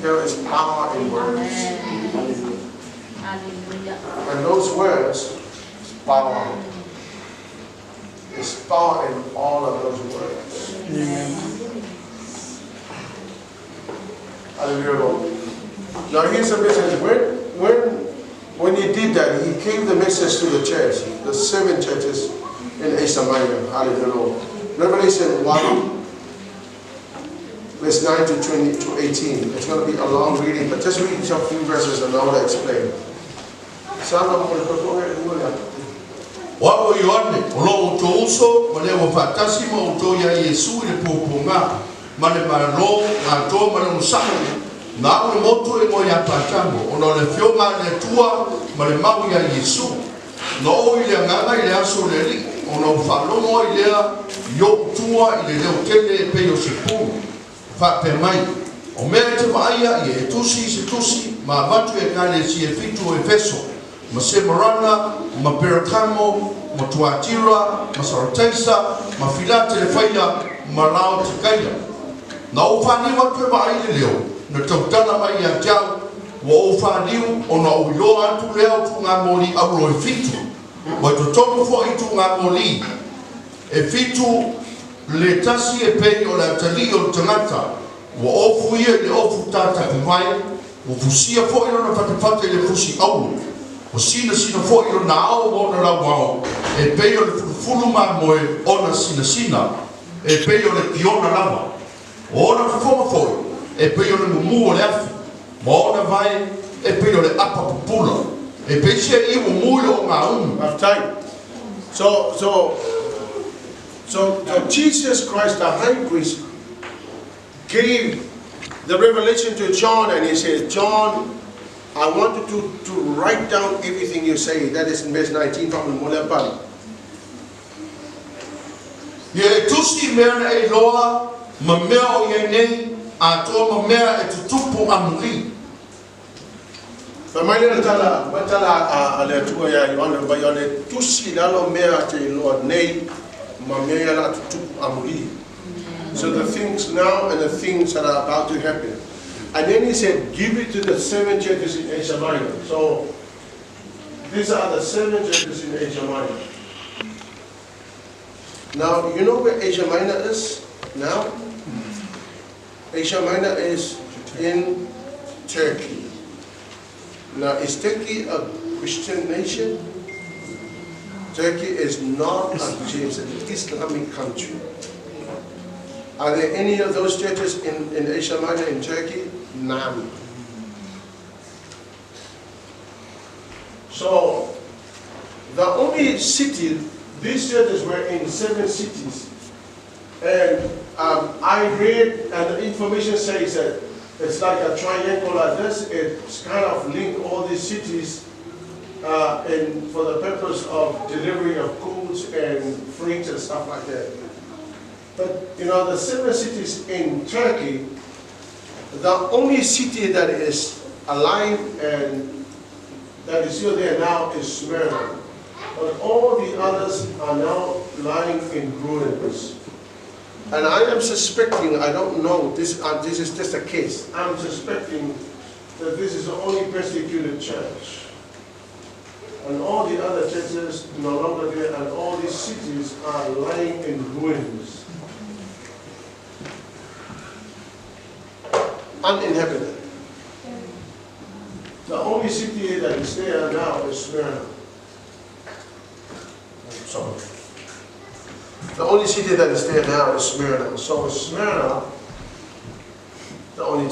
There is power in words. Hallelujah. And those words is power. There's power in all of those words. Amen. Hallelujah, Lord. Now here's the message. When he did that, he gave the message to the church, the 7 churches in Asia Minor. Hallelujah, Lord. Revelation 1, verse 9 to 20 to 18. It's going to be a long reading, but just read a few verses and I will explain. Wao Yohane, olo to uso, male wa fatasi mo to ya Yesu le poponga, male malo, ngato male musamu, na ule moto e mo ya patamo, ono le fioma le tua, male mau ya Yesu, no ile nganga ile aso le li, ono falomo ile yo tua ile le otele pe yo sepu, fa pe mai, o mea te vaia ye tusi se tusi, ma batu e kane si e fitu e feso. Ma Semarana, ma Perakamo, ma Tuatira, ma Sarataisa, ma Filate le Faia, ma Lao te Kaia. Na ufani watu e maile leo, na tautana mai a jau, wa ufaniu o na uyo atu leo tu ngā moli auro e fitu. Wa to tono fo itu ngā moli, e fitu le tasi e pei o la tali o tangata, wa ofu ia le ofu tata kumai, wa fusia fo ilo na fatafate le fusi aulu. O sina fo ilo na ao ona la wao e peio le fulu moe ona sina e peio le kiona lava ona fofoma foi e peio le mumu o le afi ma ona vai e peio le apa pupula e peise I mumu o ngā umu. Of time. So Jesus Christ, the high priest, gave the revelation to John, and he says, John, I want you to write down everything you say. That is in verse 19 from the Molepan. Ye tusi mea na e loa ma mea o ye nei a toa ma mea e tutupu amuri. Family tala ale tua ya Yohana ba yone tusi lalo mea te loa nei ma mea la tutupu amuri. So the things now and the things that are about to happen. And then he said, give it to the 7 churches in Asia Minor. So, these are the 7 churches in Asia Minor. Now, you know where Asia Minor is now? Asia Minor is in Turkey. Now, is Turkey a Christian nation? Turkey is not a Islamic country. Are there any of those churches in Asia Minor in Turkey? None. So, the only city, these churches were in 7 cities. And I read, and the information says that it's like a triangle like this. It's kind of linked all these cities for the purpose of delivery of goods and freight and stuff like that. But, you know, the 7 cities in Turkey, the only city that is alive and that is still there now is Smyrna. But all the others are now lying in ruins. And I am suspecting, I don't know, this is just a case, I'm suspecting that this is the only persecuted church. And all the other churches no longer there, and all these cities are lying in ruins. Uninhabited. The only city that is there now is Smyrna. Sorry. The only city that is there now is Smyrna. So Smyrna, the only.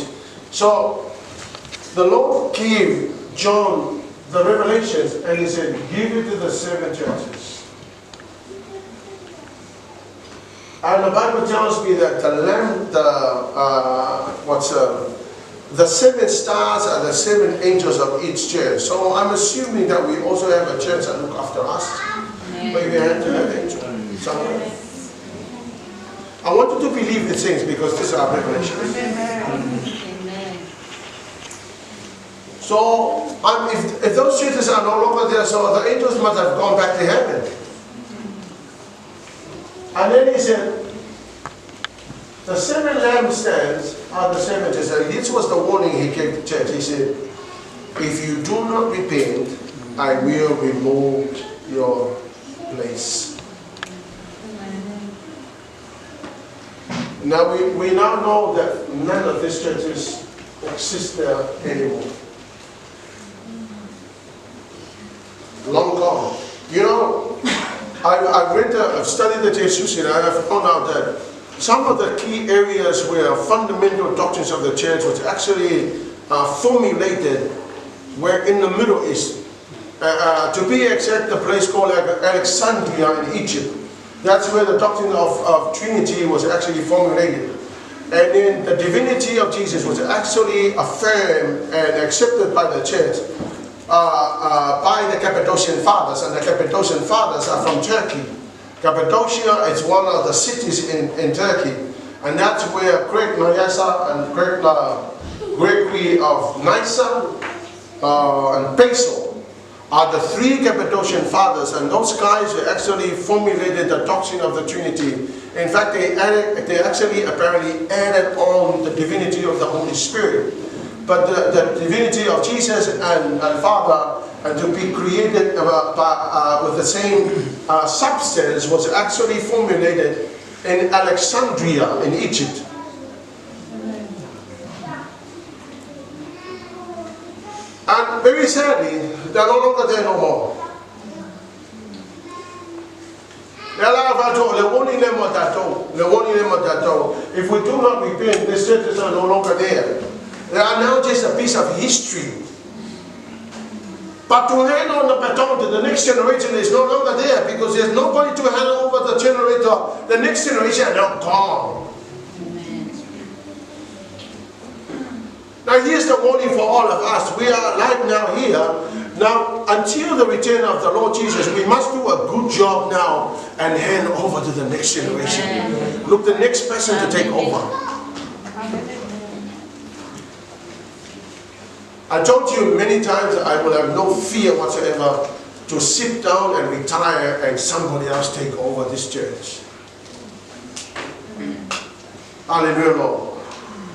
So the Lord gave John the revelations, and he said, give it to the 7 churches. And the Bible tells me that the 7 stars are the 7 angels of each church. So I'm assuming that we also have a church that look after us. Maybe we have to have angels somewhere. I want you to believe the things because these are revelations. Amen. So, if those churches are no longer there, so the angels must have gone back to heaven. And then he said, the 7 lampstands are the 7 churches. And this was the warning he gave the church. He said, if you do not repent, I will remove your place. Now we now know that none of these churches exist there anymore. Long gone. You know, I've studied the Jesus and I have found out that some of the key areas where fundamental doctrines of the church was actually formulated were in the Middle East. To be exact, the place called Alexandria in Egypt. That's where the doctrine of Trinity was actually formulated. And then the divinity of Jesus was actually affirmed and accepted by the church by the Cappadocian Fathers. And the Cappadocian Fathers are from Turkey. Cappadocia is one of the cities in Turkey. And that's where Great Nyasa and Gregory of Nyssa and Basil are the 3 Cappadocian Fathers, and those guys actually formulated the doctrine of the Trinity. In fact, they actually apparently added on the divinity of the Holy Spirit. But the divinity of Jesus and Father, and to be created with the same substance, was actually formulated in Alexandria in Egypt. And very sadly, they're no longer there no more. If we do not repent, these churches are no longer there. They are now just a piece of history. But to hand on the baton to the next generation is no longer there because there's nobody to hand over the generator. The next generation are now gone. Now here's the warning for all of us. We are alive now here. Now, until the return of the Lord Jesus, we must do a good job now and hand over to the next generation. Amen. Look, the next person to take over. I told you many times that I will have no fear whatsoever to sit down and retire and somebody else take over this church. Hallelujah, Lord.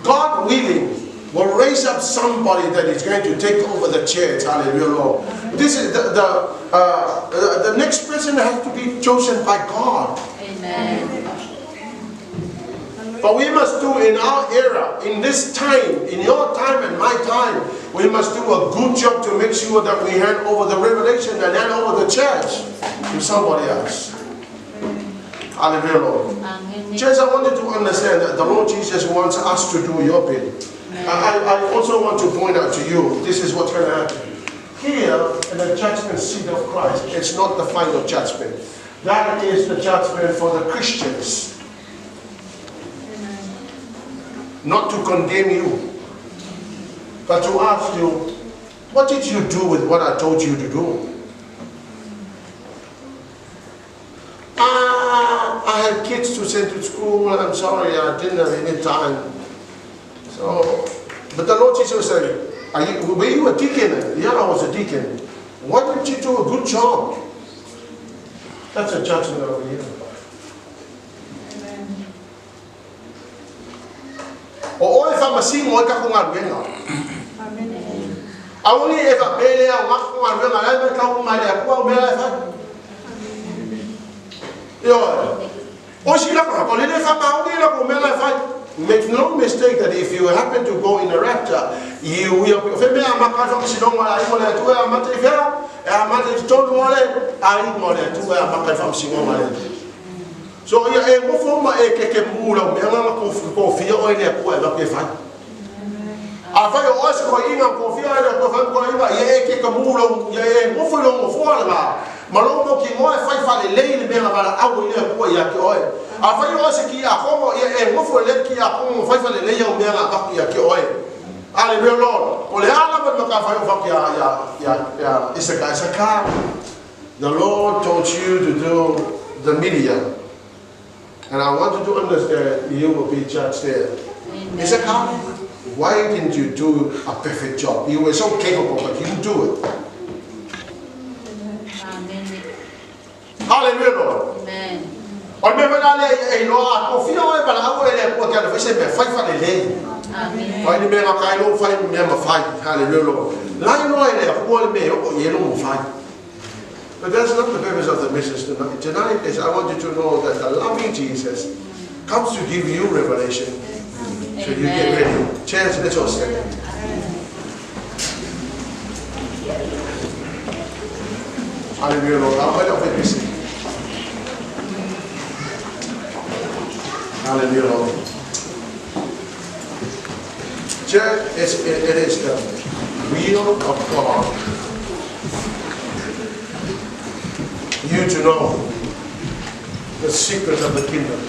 God willing, will raise up somebody that is going to take over the church. Hallelujah, Lord. This is the next person has to be chosen by God. Amen. But we must do in our era, in this time, in your time and my time, we must do a good job to make sure that we hand over the revelation and hand over the church to somebody else. Hallelujah, Lord. Amen. Church, I want you to understand that the Lord Jesus wants us to do your bidding. I also want to point out to you, this is what's going to happen. Here, in the judgment seat of Christ, it's not the final judgment. That is the judgment for the Christians. Not to condemn you, but to ask you, what did you do with what I told you to do? I had kids to send to school, I'm sorry, I didn't have any time. So, but the Lord Jesus said, were you a deacon? Yeah, I was a deacon. Why didn't you do a good job? That's a judgment over here. O e famasi mo ka kunga wenga. Amen. Awuni e va bele a wa kunga wenga la me ka kunga le ku me la fa. Yo. O si la ko le fa ma o la ku me la fa. Make no mistake that if you happen to go in a rapture, you will be a makafa msidongo la imo le tu a matefera, a matetondo wale a imo le tu a makafa msidongo wale. So ya e mo forma e ke mula me nga ko fia o ile ko la ke fa. A fa yo os ko inga ko fia ile ko fa ko inga ye ke mula ye mo fo lo mo fo la. Malo mo ki mo e fa le le me nga bala a o ile ko ya ke o. A fa yo os ki a ko ye mo fo le ki a ko mo fa le le yo me nga ka ya ke o. Hallelujah, Lord. O le ala mo ka fa yo fa ya Isaka. The Lord told you to do the media. And I want you to understand, you will be judged there. He said, why didn't you do a perfect job? You were so capable, but you didn't do it. Amen. Hallelujah, Lord. Amen. Amen. But that's not the purpose of the message tonight. Tonight is I want you to know that the loving Jesus comes to give you revelation. So you get ready. Chance, let's all stand. Hallelujah, Lord. I'm going to witness it. Hallelujah, Lord. Church, it is the will of God. You to know the secret of the kingdom.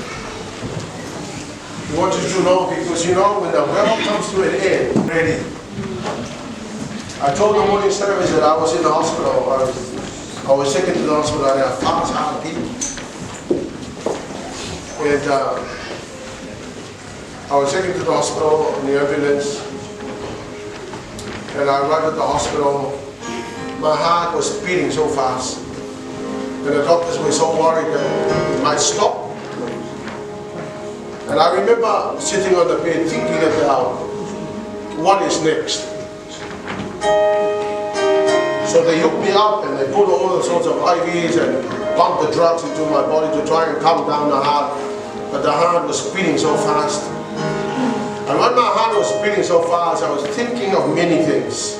We want you to know because you know when the well comes to an end, ready. I told the morning service that I was in the hospital. I was taken to the hospital and I found out people. And I was taken to the hospital in the ambulance. And I arrived at the hospital. My heart was beating so fast. And the doctors were so worried that it might stop. And I remember sitting on the bed thinking about what is next. So they hooked me up and they put all sorts of IVs and pumped the drugs into my body to try and calm down the heart. But the heart was beating so fast. And when my heart was beating so fast, I was thinking of many things.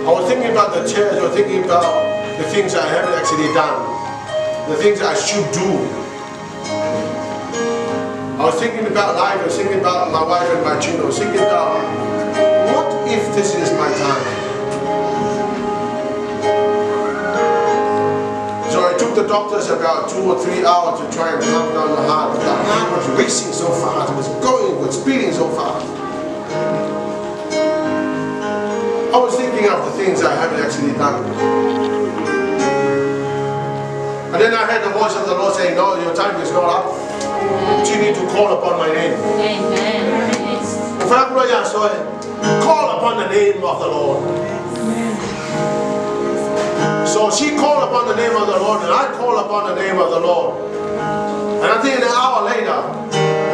I was thinking about the church, I was thinking about the things I haven't actually done, the things I should do. I was thinking about life, I was thinking about my wife and my children, I was thinking about what if this is my time? So I took the doctors about 2 or 3 hours to try and calm down the heart. The heart was racing so fast, it was beating so fast. I was thinking of the things I haven't actually done. And then I heard the voice of the Lord saying, no, your time is not up. You need to call upon my name. Amen. Call upon the name of the Lord. So she called upon the name of the Lord and I called upon the name of the Lord. And I think an hour later,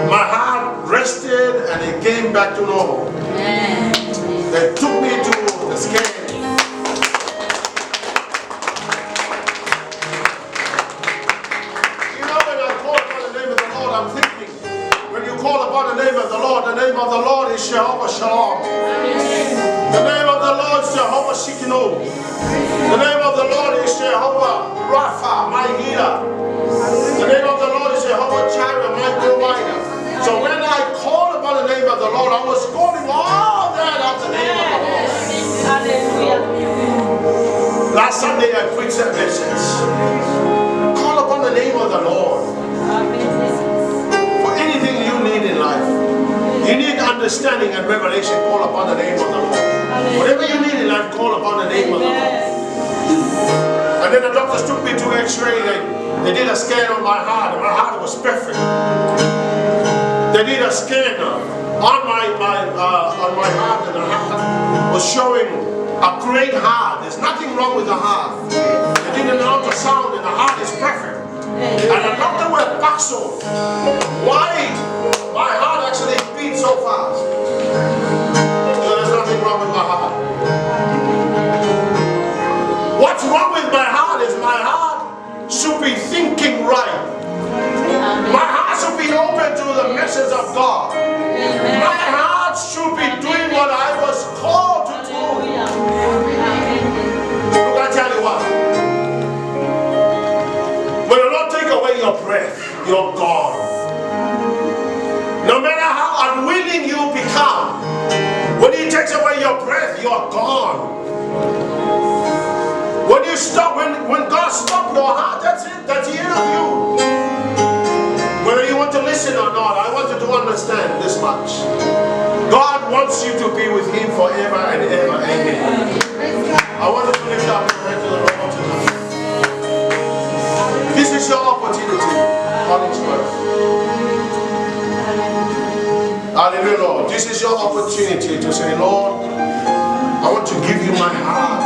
my heart rested and it came back to normal. Amen. They took me to the scan. The name of the Lord is Jehovah Shalom. The name of the Lord is Jehovah Shikino. The name of the Lord is Jehovah Rapha, my healer. The name of the Lord is Jehovah Jireh, my provider. So when I called upon the name of the Lord, I was calling all that out the name of the Lord. Hallelujah. Last Sunday I preached that message. Call upon the name of the Lord. For anything you need in life. You need understanding and revelation, call upon the name of the Lord. Whatever you need in life, call upon the name of the Lord. And then the doctors took me to X-ray. They did a scan on my heart, and my heart was perfect. They did a scan on my heart, and the heart was showing a great heart. There's nothing wrong with the heart. They did an ultrasound, and the heart is perfect. And the doctor was puzzled. Why my heart actually beats so fast? There's nothing wrong with my heart. What's wrong with my heart is my heart should be thinking right. My heart should be open to the message of God. My heart should be doing what I was called to do. Look, I tell you what. When the Lord take away your breath, you're gone. No matter how unwilling you become, when He takes away your breath, you're gone. When you stop, when God stops your heart, that's it. That's the end of you. Whether you want to listen or not, I want you to understand this much. God wants you to be with Him forever and ever. Amen. I want you to lift up your hand to the Lord tonight. This is your opportunity. opportunity to say, Lord, I want to give you my heart.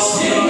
See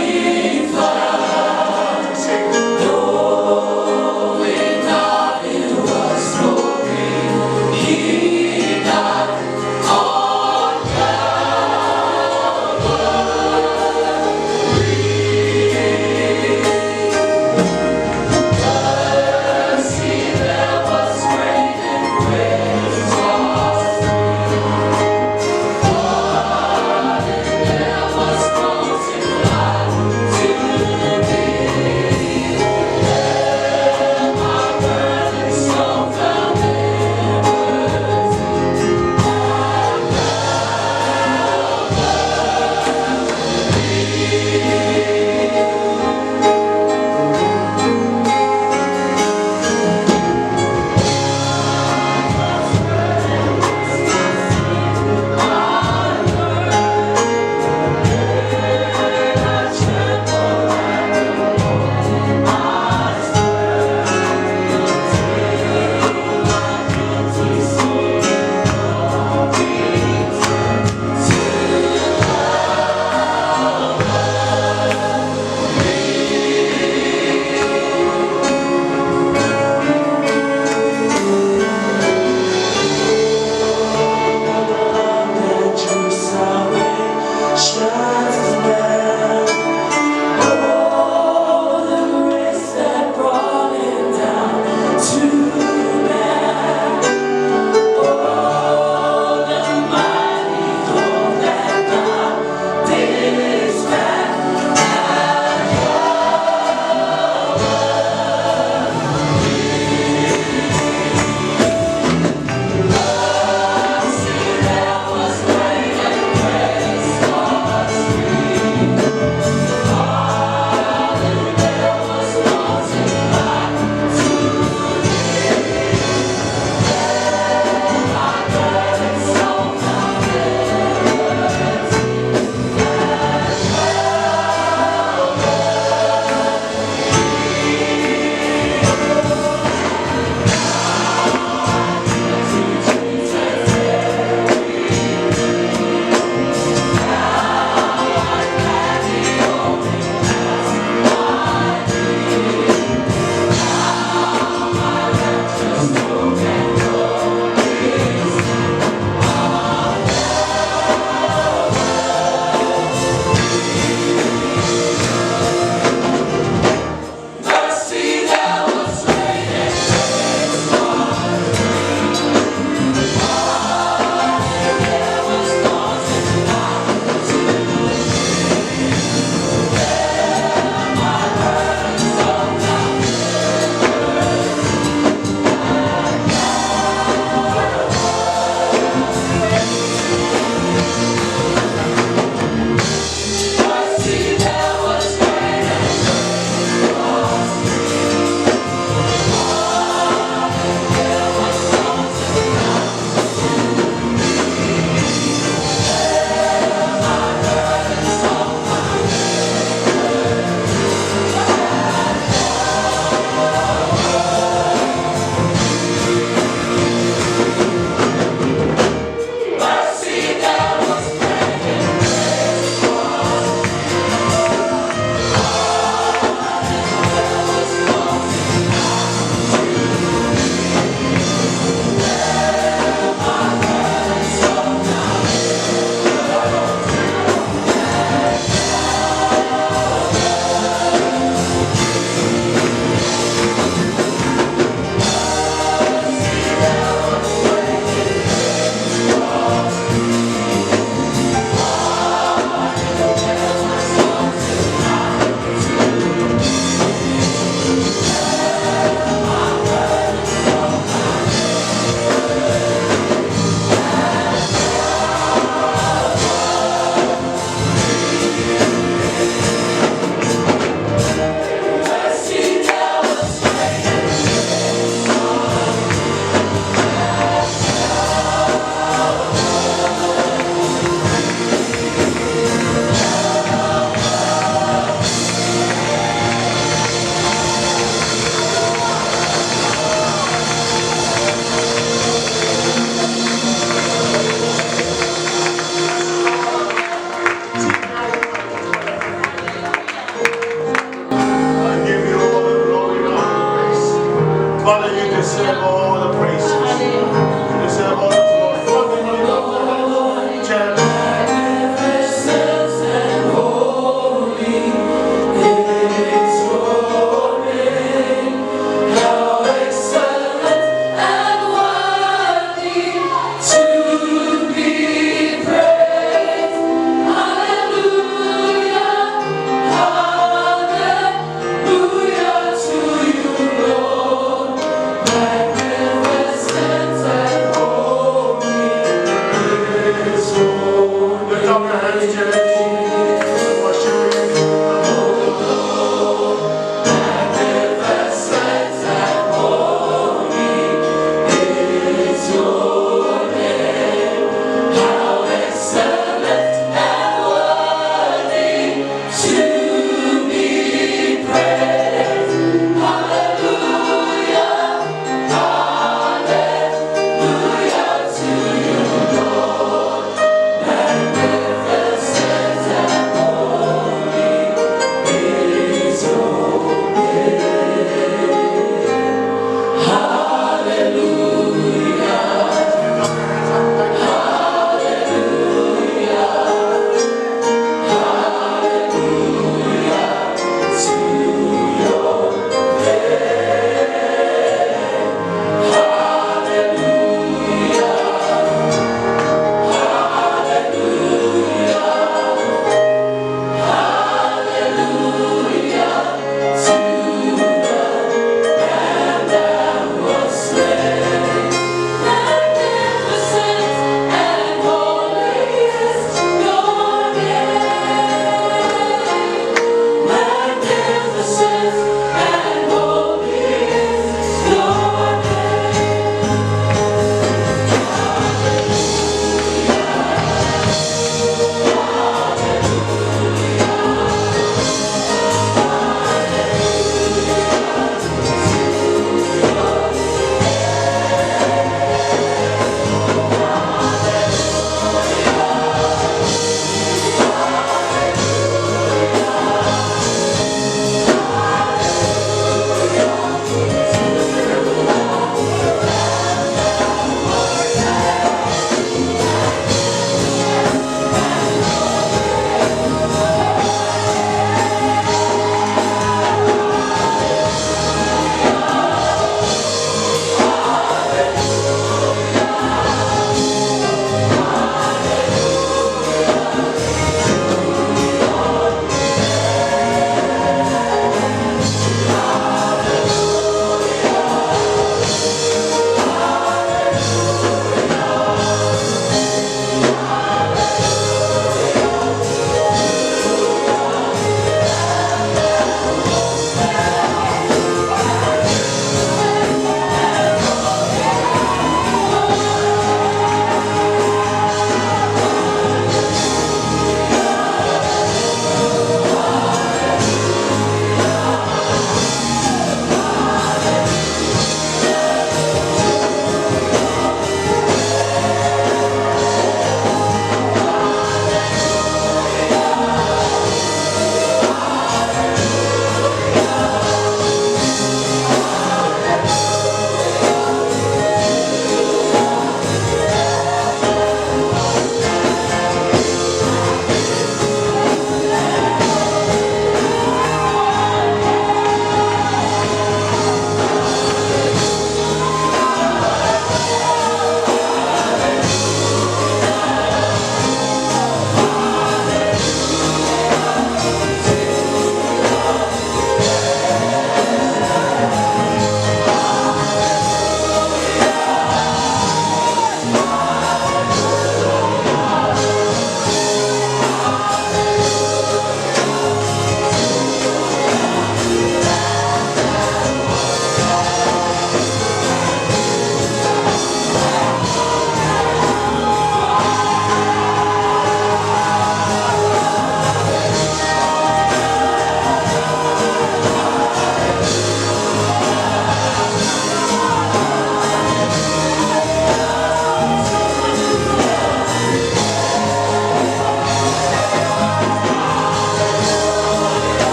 Father, you deserve all the praises.